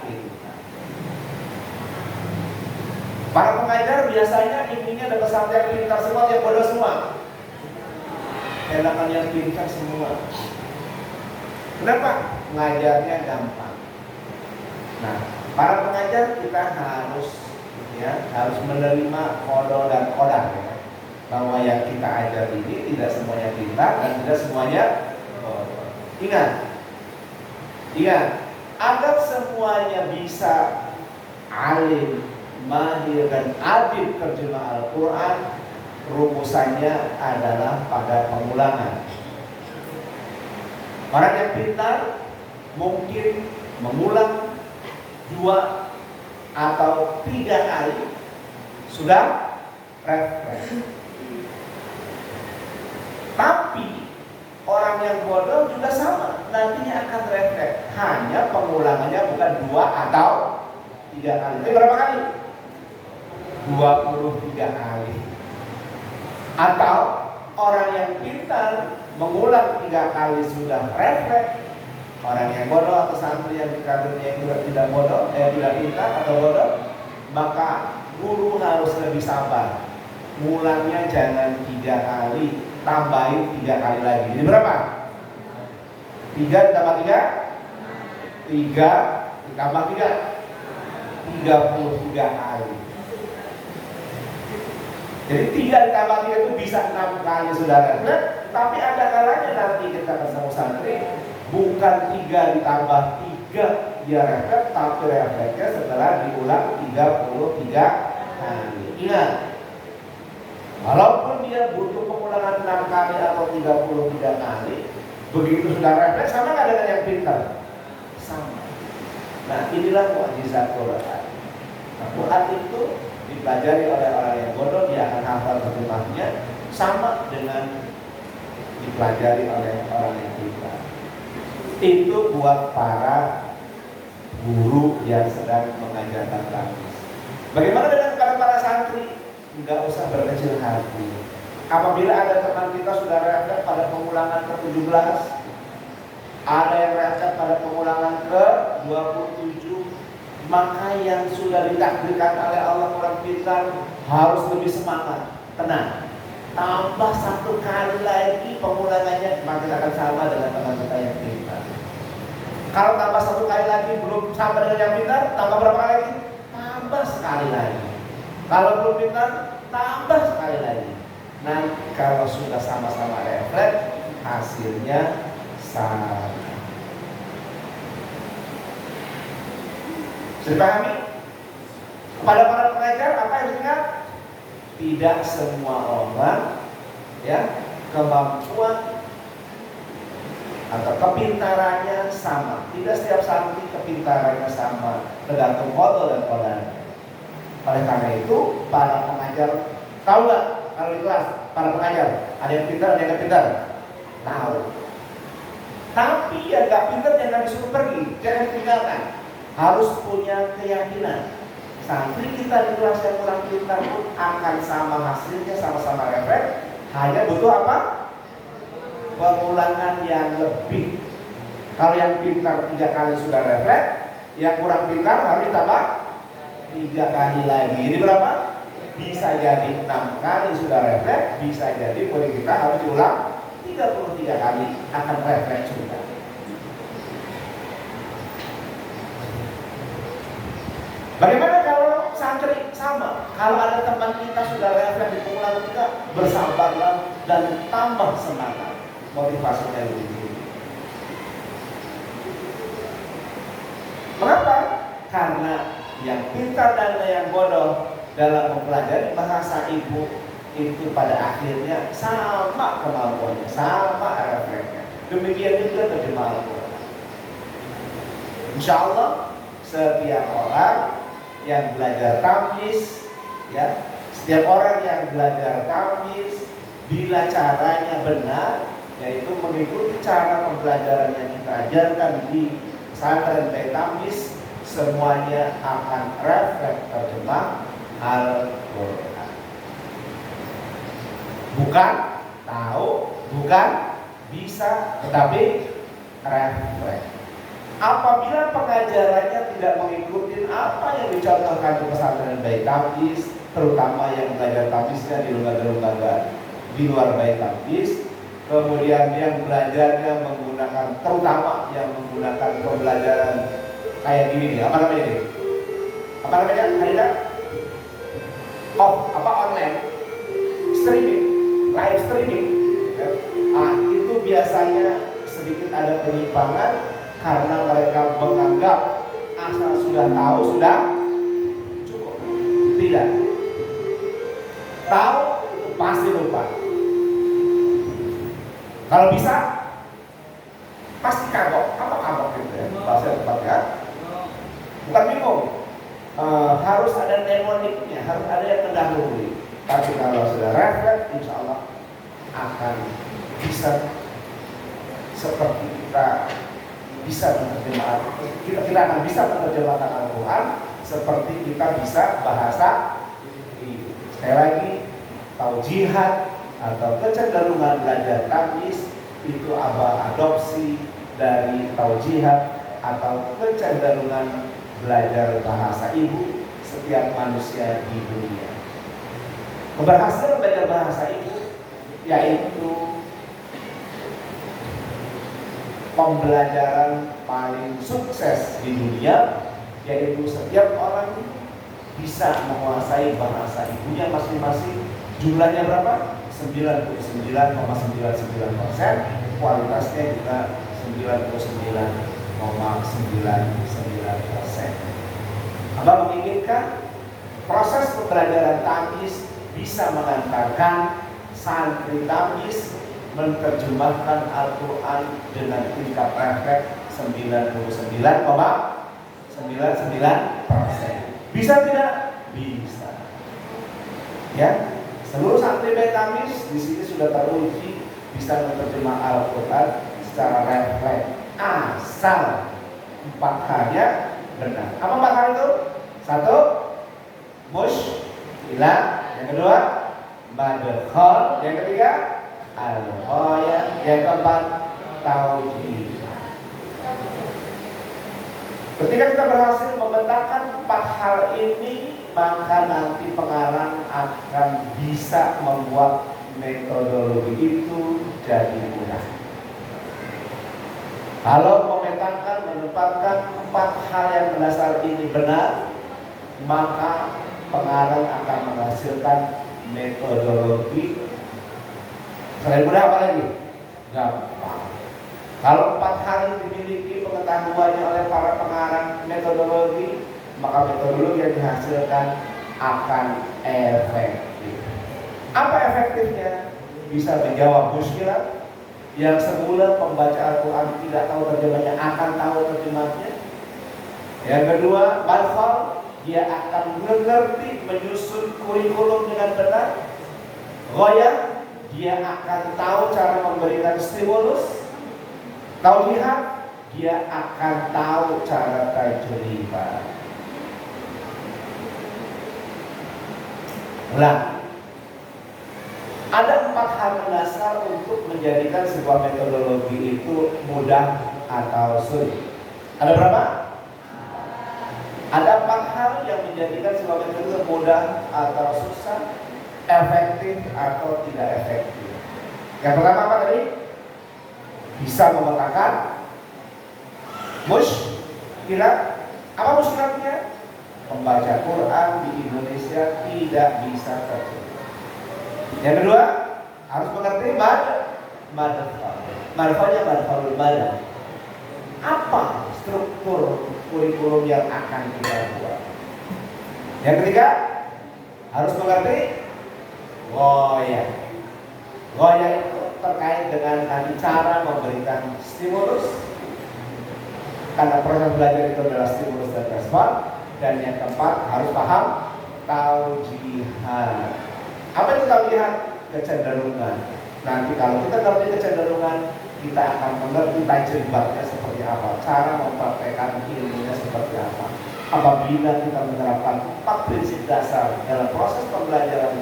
pintar. Para pengajar biasanya intinya ada pesantren yang pintar semua, yang bodoh semua. Enakan yang pintar semua. Kenapa? Mengajarnya gampang. Nah, para pengajar kita harus menerima kodok dan kodak ya, bahwa yang kita ajar ini tidak semuanya pintar dan tidak semuanya bodoh. Ingat, agar semuanya bisa alim, mahir dan adil terjemah Al-Quran, rumusannya adalah pada pengulangan. Orang yang pintar mungkin mengulang 2 atau 3 kali sudah refresh. Tapi orang yang bodoh juga sama, nantinya akan refresh. Hanya pengulangannya bukan 2 atau 3 kali. Tapi berapa kali? 23 kali. Atau orang yang pintar mengulang 3 kali sudah refleks. Orang yang bodoh atau santri yang dikadernya yang tidak bodoh, tidak pintar atau bodoh, maka guru harus lebih sabar. Mulangnya jangan 3 kali, tambahin 3 kali lagi. Jadi berapa? 3 ditambah 3? 3 ditambah 3? 33 kali. Jadi 3 ditambah 3 itu bisa 6 kali sudah refleks. Tapi ada kalanya nanti kita ketemu santri bukan 3 ditambah 3 dia refleks, tapi refleksnya setelah diulang 33 kali. Ingat, walaupun dia butuh pengulangan 6 kali atau 33 kali, begitu sudah refleks sama nggak dengan yang pintar? Sama. Nah, inilah mukjizat Quran. Nah, Quran itu dipelajari oleh orang yang bodoh, dia akan hafal terjemahnya, sama dengan dipelajari oleh orang yang pintar. Itu buat para guru yang sedang mengajarkan tangkis. Bagaimana dengan para santri? Enggak usah berkecil hati. Apabila ada teman kita sudah refleks pada pengulangan ke-17, ada yang refleks pada pengulangan ke-27, maka yang sudah ditakdirkan oleh Allah orang pintar harus lebih semangat. Tenang, tambah 1 kali lagi pengulangannya, makin akan sama dengan teman kita yang pintar. Kalau tambah 1 kali lagi belum sama dengan yang pintar, tambah berapa kali lagi? Tambah sekali lagi. Kalau belum pintar, tambah sekali lagi. Nanti kalau sudah sama-sama refleks, hasilnya sama. Sudah pahami? Kepada para pengajar apa yang diingat? Tidak semua orang kemampuan atau kepintarannya sama. Tidak setiap santri kepintarannya sama, tergantung foto dan kodanya. Oleh karena itu, para pengajar tahu nggak kalau di kelas para pengajar ada yang pintar, ada yang nggak pintar? Tahu. Tapi yang nggak pintar jangan disuruh pergi, jangan ditinggalkan. Harus punya keyakinan. Santri kita di kelas yang kurang pintar pun akan sama hasilnya, sama-sama refleks. Hanya butuh apa? Pengulangan yang lebih. Kalau yang pintar 3 kali sudah refleks, yang kurang pintar harus ditambah 3 kali lagi. Ini berapa? Bisa jadi 6 kali sudah refleks, bisa jadi murid kita harus diulang 33 kali akan refleks juga. Bagaimana kalau santri sama. Kalau ada teman kita sudah refleks di pukulan kita, bersabarlah dan tambah semangat. Motivasinya lebih tinggi. Mengapa? Karena yang pintar dan yang bodoh dalam mempelajari bahasa ibu itu pada akhirnya sama kemampuannya, sama refleksnya. Demikian juga terjemah Al-Quran. Insya Allah setiap orang yang belajar tamyiz, ya, setiap orang yang belajar tamyiz, bila caranya benar, yaitu mengikuti cara pembelajaran yang kita ajarkan di pesantren Bait Tamyiz, semuanya akan refleks terjemah Al-Quran. Bukan tahu, bukan bisa, tetapi refleks. Apabila pengajarannya tidak mengikuti apa yang dicontohkan di pesantren Bait Tamyiz, terutama yang belajar tamyiznya di lembaga-lembaga di luar Bait Tamyiz, kemudian yang belajarnya menggunakan, terutama yang menggunakan pembelajaran kayak gini nih, apa namanya ini? Apa namanya? Ada? Online streaming, live streaming. Itu biasanya sedikit ada penyimpangan karena mereka menganggap asal sudah tahu sudah cukup. Tidak. Tahu itu pasti lupa. Kalau bisa pasti kagok. Apa kagok gitu ya? Bahasa tepatnya. Bukan bingung. Harus ada mnemoniknya, harus ada yang mendahului. Tapi kalau sudah refleks, insya Allah akan bisa seperti kita bisa menerjemahkan, kita akan bisa menerjemahkan Al-Quran seperti kita bisa bahasa ini. Sekali lagi, taujihad atau kecenderungan belajar tamyiz itu adopsi dari taujihad atau kecenderungan belajar bahasa ibu setiap manusia di dunia. Keberhasilan belajar bahasa ibu yaitu pembelajaran paling sukses di dunia, yaitu setiap orang bisa menguasai bahasa ibunya masing-masing. Jumlahnya berapa? 99,99%, kualitasnya juga 99,99%. Abang menginginkan proses pembelajaran tamyiz bisa mengantarkan santri tamyiz menerjemahkan Al-Quran dengan tingkat refleks 99,99%. Bisa tidak? Bisa. Ya, seluruh santri Bait Tamyiz di sini sudah teruji bisa menerjemah Al-Quran secara refleks asal 4 halnya benar. Apa 4 hal itu? 1, mushkilah. Yang kedua, madkhal. Yang ketiga, al-ghayah. Yang keempat, taujih. Ketika kita berhasil memetakan 4 hal ini, maka nanti pengarang akan bisa membuat metodologi itu jadi mudah. Kalau memetakan, menempatkan 4 hal yang mendasar ini benar, maka pengarang akan menghasilkan metodologi. Selain mudah apa lagi? Gampang. Kalau 4 hal ini dimiliki pengetahuannya oleh para pengarang metodologi, maka metodologi yang dihasilkan akan efektif. Apa efektifnya? Bisa menjawab muskilah yang semula pembaca Al-Quran tidak tahu terjemahnya akan tahu terjemahnya. Yang kedua, madkhal, dia akan mengerti menyusun kurikulum dengan benar. Ghayah, dia akan tahu cara memberikan stimulus. Taujihad, dia akan tahu cara tajribah. Nah, ada 4 hal mendasar untuk menjadikan sebuah metodologi itu mudah atau sulit. Ada berapa? Ada 4 hal yang menjadikan sebuah metodologi mudah atau susah, efektif atau tidak efektif. Yang pertama apa tadi? Bisa memetakan muskilah. Apa muskilahnya? membaca Quran di Indonesia tidak bisa terjadi. Yang kedua, harus mengerti madhhabul badan. Apa struktur kurikulum yang akan kita buat? Yang ketiga, harus mengerti goya. Goya itu terkait dengan nanti cara memberikan stimulus, karena proses belajar itu adalah stimulus dan respon. Dan yang keempat, harus paham taujihat. Apa itu taujihat? Kecenderungan. Nanti kalau kita ngerti kecenderungan, kita akan mengerti tajribatnya seperti apa, cara mempraktekkan ilmunya seperti apa. Apabila kita menerapkan 4 prinsip dasar dalam proses pembelajaran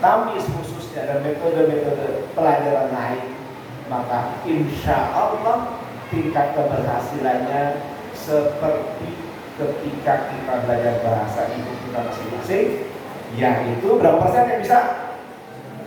tamis khususnya dan metode-metode pelajaran lain, maka insya Allah tingkat keberhasilannya seperti ketika kita belajar bahasa ibu kita masing-masing, yaitu berapa persen yang bisa?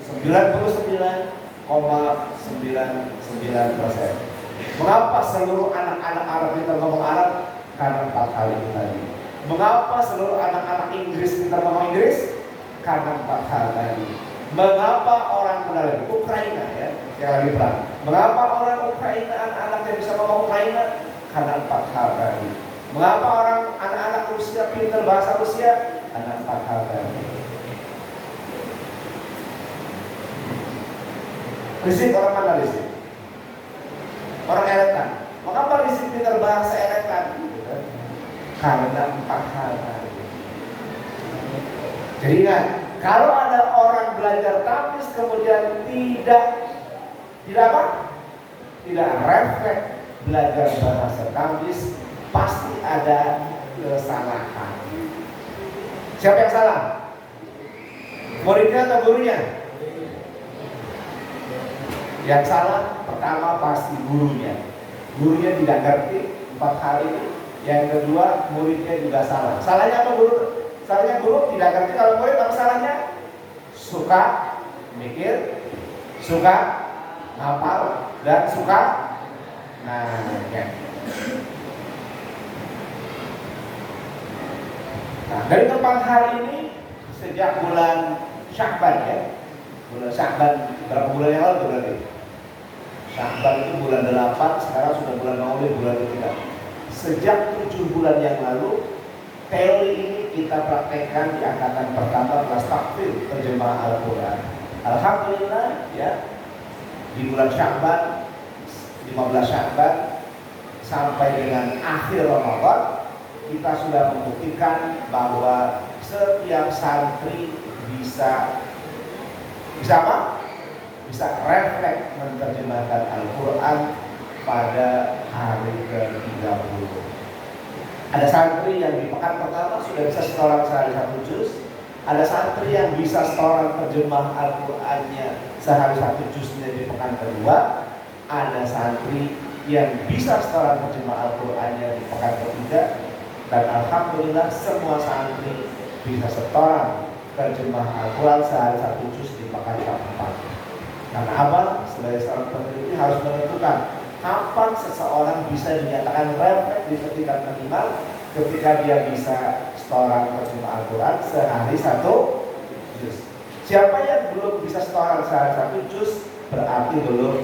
99,99%. Mengapa seluruh anak-anak Arab kita ngomong Arab? Karena 4 hal itu tadi. Mengapa seluruh anak-anak Inggris kita ngomong Inggris? Karena 4 hal tadi. Mengapa orang mengenal Ukraina ya, yang lagi perang? Mengapa orang Ukraina, anak-anak yang bisa ngomong Ukraina? Karena 4 hal tadi. Mengapa orang anak-anak Rusia pintar bahasa Rusia? Karena 4 hal tadi. Risik orang mana risik? Orang Eretan. Mengapa risik pintar bahasa Eretan? Karena 4 hal tadi. Jadi ingat, kalau ada orang belajar tamis kemudian tidak apa? Tidak refleks belajar bahasa tamis, pasti ada kesalahan. Siapa yang salah? Muridnya atau gurunya? Yang salah pertama pasti gurunya. Gurunya tidak ngerti 4 hal ini. Yang kedua, muridnya juga salah. Salahnya apa guru? Salahnya guru tidak ngerti. Kalau murid apa salahnya? Suka mikir, suka hafal, dan suka ya. Nah, dari keempat hal ini sejak bulan Sya'ban ya. Bulan Sya'ban berapa bulan yang lalu berarti? Sya'ban itu bulan 8, sekarang sudah bulan Maulid, bulan ketiga. Sejak 7 bulan yang lalu, teori ini kita praktekkan di angkatan pertama kelas takfir terjemah Al-Quran. Alhamdulillah ya, di bulan Sya'ban, 15 Sya'ban sampai dengan akhir Ramadan, kita sudah membuktikan bahwa setiap santri bisa apa? Bisa refleks menerjemahkan Al-Quran pada hari ke-30. Ada santri yang di pekan pertama sudah bisa setoran sehari 1 juz. Ada santri yang bisa setoran terjemah Al-Qurannya sehari 1 juznya di pekan kedua. Ada santri yang bisa setoran terjemah Al-Qurannya di pekan ketiga. Dan alhamdulillah semua santri bisa setoran terjemah Al-Quran sehari 1 juz di pekan keempat. Karena apa? Sebagai seorang peneliti harus menentukan kapan seseorang bisa dinyatakan refleks di tingkat minimal ketika dia bisa setoran terjemah Al-Quran sehari 1 juz. Siapa yang belum bisa setoran sehari 1 juz berarti belum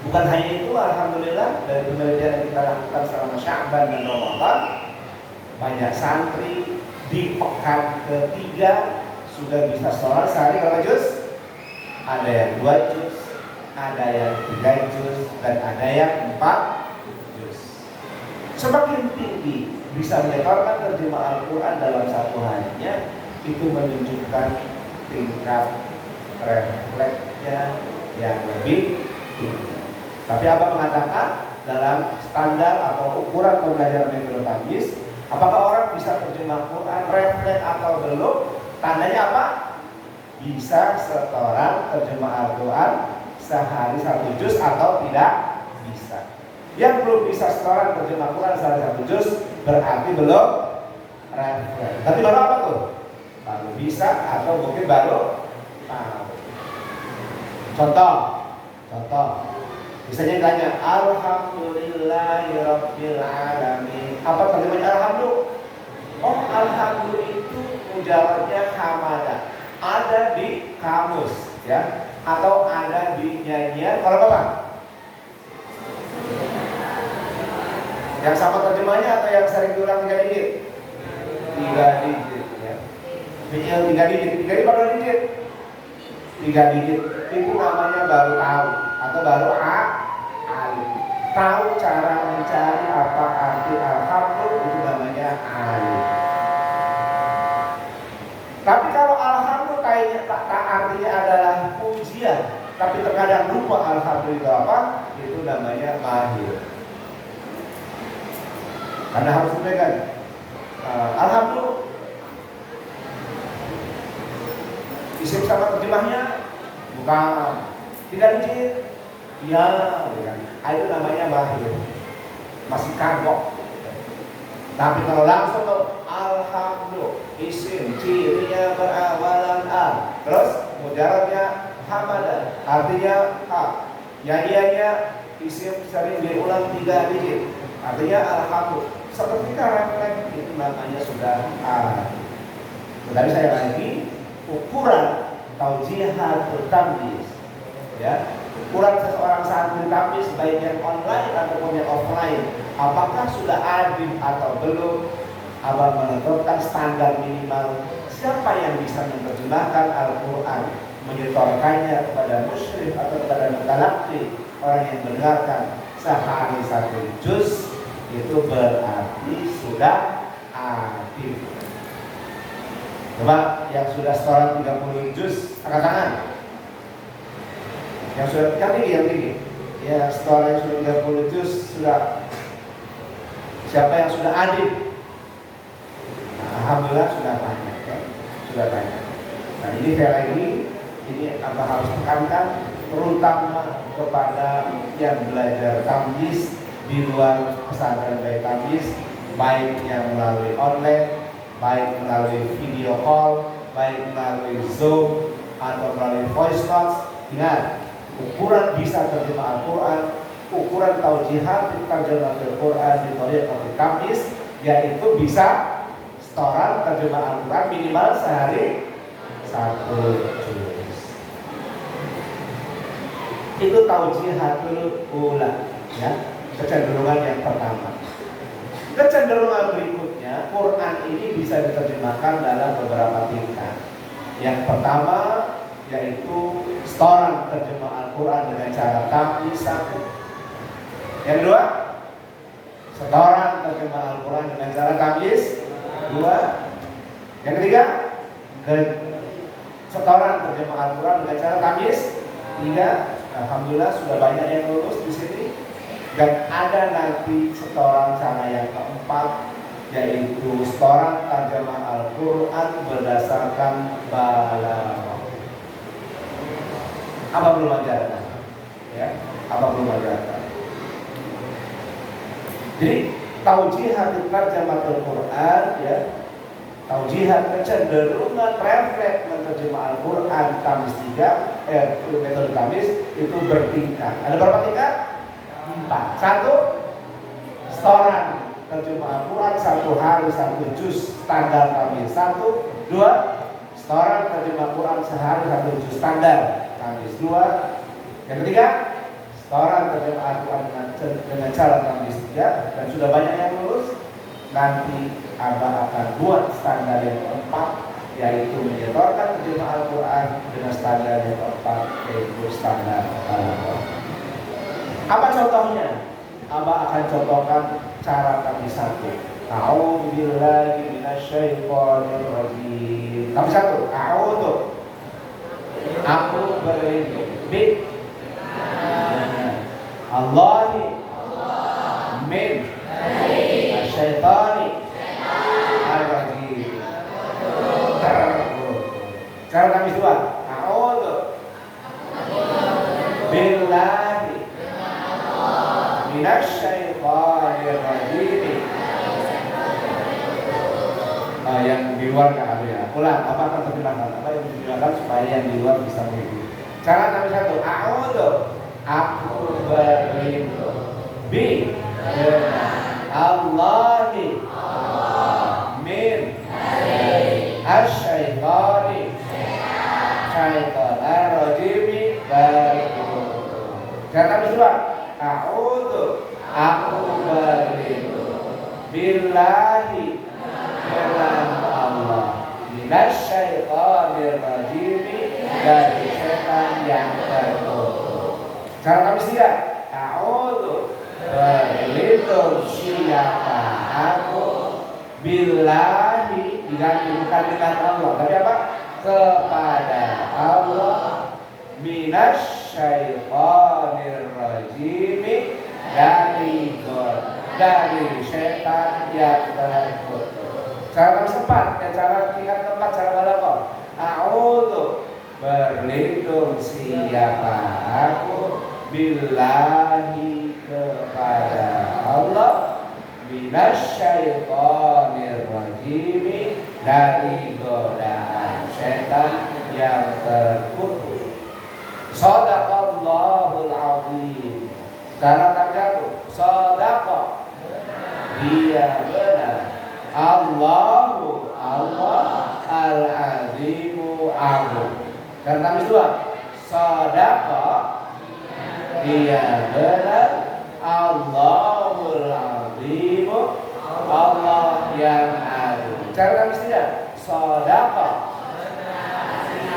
Bukan hanya itu, alhamdulillah dari penelitian yang kita lakukan selama Sya'ban dan Ramadan, banyak santri di pekan ketiga sudah bisa setoran sehari berapa juz? Ada yang 2 juz, ada yang 3 juz, dan ada yang 4 juz. Semakin tinggi bisa menyetorkan terjemah Al-Quran dalam 1 harinya, itu menunjukkan tingkat refleksnya yang lebih tinggi. Tapi Abang mengatakan dalam standar atau ukuran pembelajaran metode tamis, apakah orang bisa terjemah Quran refleks atau belum? Tandanya apa? Bisa setoran terjemah Al-Quran sehari 1 juz atau tidak bisa. Yang belum bisa setoran terjemah Quran sehari 1 juz berarti belum refleks. Tapi baru apa tuh? Baru bisa atau mungkin baru tahu. Contoh Misalnya tanya, Alhamdulillahirabbil alamin. Apa terjemahnya alhamdulillah? Oh, alhamdulillah itu mujarabnya hamada. Ada di kamus, ya, atau ada di nyanyian. Kalau apa? Yang sama terjemahnya atau yang sering diulang 3 digit? 3 digit, ya. Minimal 3 digit. 3 digit berapa digit? 3 digit. Itu namanya baru tahu atau baru alim. Tahu cara mencari apa arti alhamdulillah, itu namanya alim. Tapi kalau alhamdulillah artinya adalah pujian, tapi terkadang lupa alhamdulillah apa, itu namanya mahir. Karena harus dipegang. Alhamdulillah isim sama terjemahnya bukan 3 digit, ya, bukan. Itu namanya mahir, masih kagok. Tapi kalau langsung alhamdulillah, isim cirinya berawalan a, terus mujarabnya hamadah, artinya a, nyanyiannya isim sering diulang 3 digit, artinya alhamdulillah. Seperti karakter itu namanya sudah a. Tadi saya lagi ukuran taujihat tamyiz, ya, ukuran seseorang saat bertamyiz baik yang online ataupun yang offline, apakah sudah adil atau belum. Abang menentukan standar minimal siapa yang bisa menerjemahkan Al-Quran, menyetorkannya kepada musyrik atau kepada mutalaqi, orang yang mendengarkan sehari 1 juz, itu berarti sudah adil. Coba yang sudah setoran 30 juz angkat tangan. Yang sudah yang tinggi. Ya, setoran yang sudah 30 juz sudah. Siapa yang sudah adil? Nah, alhamdulillah sudah banyak, ya. Sudah banyak. Nah, ini sekali lagi, ini apa harus tekankan terutama kepada yang belajar tamyiz di luar pesantren baik tamyiz, baik yang melalui online, baik melalui video call, baik melalui Zoom atau melalui voice notes. Ingat, ukuran bisa terjemah Al-Quran, ukuran taujihat terjemah Al-Quran di tariqah tamyiz, yaitu bisa setoran terjemah Al-Quran minimal sehari 1 juz. Itu taujihatul ula, ya, kecenderungan yang pertama. Kecenderungan berikutnya, Quran ini bisa diterjemahkan dalam beberapa tingkat. Yang pertama yaitu setoran terjemah Al-Quran dengan cara tamyiz 1. Yang kedua, setoran terjemah Al-Quran dengan cara tamyiz 2. Yang ketiga, setoran terjemah Al-Quran dengan cara tamyiz 3. Alhamdulillah sudah banyak yang lulus di sini. Dan ada nanti setoran cara yang keempat, yaitu setoran terjemah Al-Quran berdasarkan balaghah. Apa belum ajarkan? Ya, apa belum ajarkan? Jadi taujihat terjemah Al-Quran, ya, taujihat kecenderungan refleks menerjemah Al-Quran tamyiz 3, metode tamyiz itu bertingkat. Ada berapa tingkat? 4. 1, setoran terjemah Al-Quran 1 hari 1 juz standar tamyiz 1. 2, setoran terjemah Al-Quran sehari 1 juz standar tamyiz 2. Yang ketiga, setoran terjemah Al-Quran dengan cara tamyiz 3. Dan sudah banyak yang lulus. Nanti Abah akan buat standar yang keempat, yaitu menyetorkan terjemah Al-Quran dengan standar yang keempat, yaitu standar Al-Quran. Apa contohnya? Abah akan contohkan cara tamyiz 1. A'udzubillahi minasyaitonir rajim. Tamyiz 1. A'udzu. Aku berlindung. Bi. Allahi. Min. Asyaitani. Ar-rajim. Cara tamyiz 2. A'udzu billahi minasyaitonir rajim. Yang di luar nggak ada ya. Ulang, apa akan terjemahkan? Apa yang diterjemahkan supaya yang di luar bisa mengikuti. Cara tamyiz 1. A'udzu Aku berlindung. Bi dengan Allahi min asyaitani syaitan ar-rajim berlindung. Kata kedua, a'udzu aku berlindung billahi dengan Allah minasyaitonir rajim dari setan yang terkutuk. Cara kami siap, a'udzu berlindung siapa aku billahi diganti bukan dengan Allah tapi apa? Kepada Allah minasyaitonir rajim dari setan yang terkutuk. Cara keempat, cara tingkat keempat, cara balaghah. A'udzu berlindung siapa aku billahi kepada Allah minasyaitonir rajim dari godaan setan yang terkutuk. Shadaqallahul azim. Cara terjatuh shadaqa dia benar Allahu Allah al-azimu agung. Dan kami dua shadaqa dia benar Allahul azimu Allah yang agung. Cara kami tidak shadaqa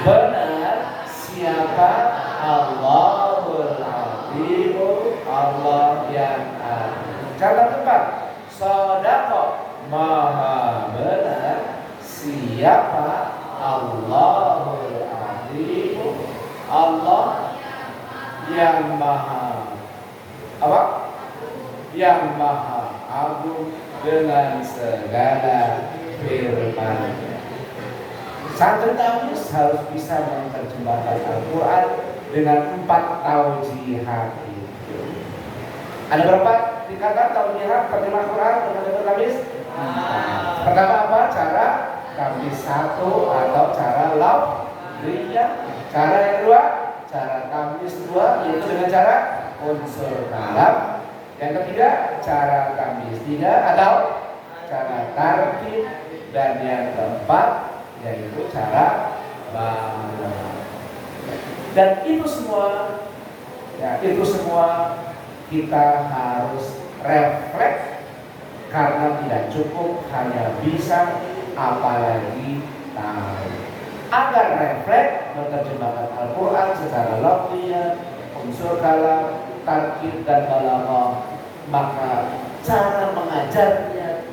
benar siapa Allahul azimu Allah yang agung. Cara keempat shadaqa maha benar siapa Allahul azimu Allah yang maha apa? Yang maha agung dengan segala firman-Nya. Santri tamis harus bisa menerjemahkan Al-Quran dengan 4 taujihat itu. Ada berapa tingkatan taujihat terjemah Quran dengan santri tamis? Pertama apa? Cara tamis 1 atau cara lafziyah. Cara yang kedua, cara tamis 2 yaitu dengan cara unsur kalam. Yang ketiga, cara tamis 3 atau cara tarkib. Dan yang keempat yaitu cara balaghah. Dan itu semua kita harus refleks karena tidak cukup hanya bisa apalagi tahu. Agar refleks menerjemahkan Al-Quran secara lafziyah, unsur kalam, tarkib dan balaghah, maka cara mengajarnya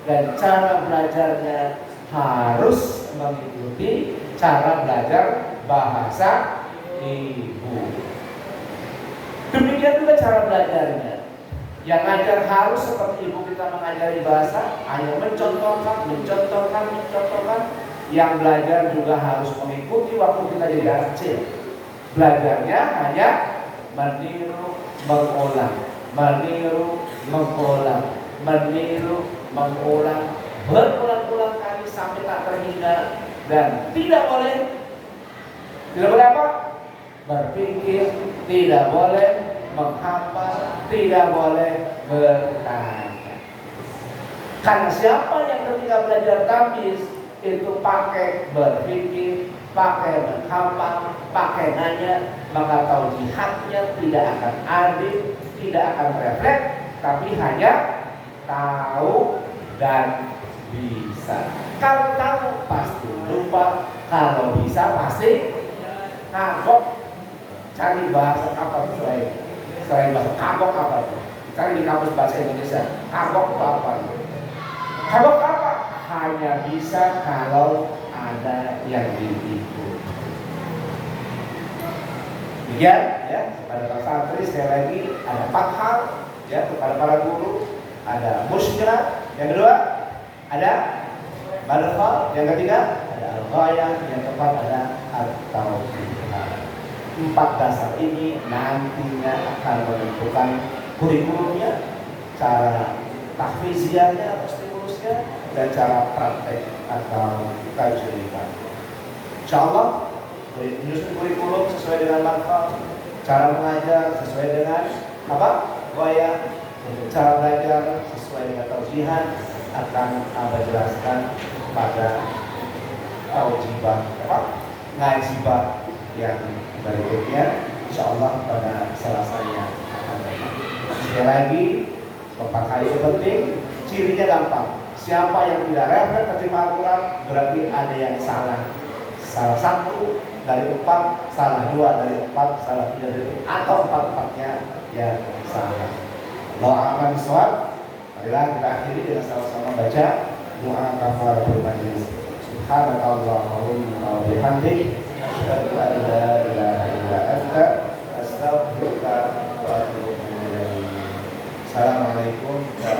dan cara belajarnya harus mengikuti cara belajar bahasa ibu. Demikian juga cara belajarnya. Yang ngajar harus seperti ibu kita mengajari bahasa, hanya mencontohkan. Yang belajar juga harus mengikuti waktu kita jadi anak kecil. Belajarnya hanya meniru, mengulang, berulang-ulang kali sampai tak terhingga. Dan tidak boleh apa? Berpikir, tidak boleh menghafal, tidak boleh bertanya. Karena siapa yang ketika belajar tamis itu pakai berpikir, pakai menghafal, pakai nanya, maka taujihatnya tidak akan adil, tidak akan refleks, tapi hanya tahu dan bisa. Kalau tahu pasti lupa, kalau bisa pasti kagok. Cari bahasa apa selain bahasa kagok apa? Cari di kamus bahasa Indonesia. Kagok apa? Kagok apa? Hanya bisa kalau ada yang diikut. Demikian ya, pada para santri sekali lagi ada 4 hal ya kepada para guru. Ada musykilah, yang kedua ada balaghah, yang ketiga ada al-ghayah, yang keempat ada at-taujihat. 4 dasar ini nantinya akan menentukan kurikulumnya, cara tahfiziannya atau stimulusnya, dan cara praktek atau tajribah. Insyaallah menyusun kurikulum sesuai dengan manfaat, Cara mengajar sesuai dengan apa? Gaya. Cara belajar sesuai dengan taujihan akan Abah jelaskan pada taujibah apa? Ngajibah yang berikutnya, insyaallah pada selasanya. Sekali lagi, Bapak kali itu penting, cirinya gampang. Siapa yang tidak refleks menerima Al-Quran berarti ada yang salah. Salah satu dari 4, salah 2 dari 4, salah 3 dari 4, atau 4-4-nya yang salah. Allah akan sholat. Marilah kita akhiri dengan sama-sama baca doa kafaratul majlis. Subhanakallahumma wa bihamdik, asyhadu an la ilaha illa anta, astaghfiruka wa atubu ilaik. Assalamualaikum warahmatullahi wabarakatuh.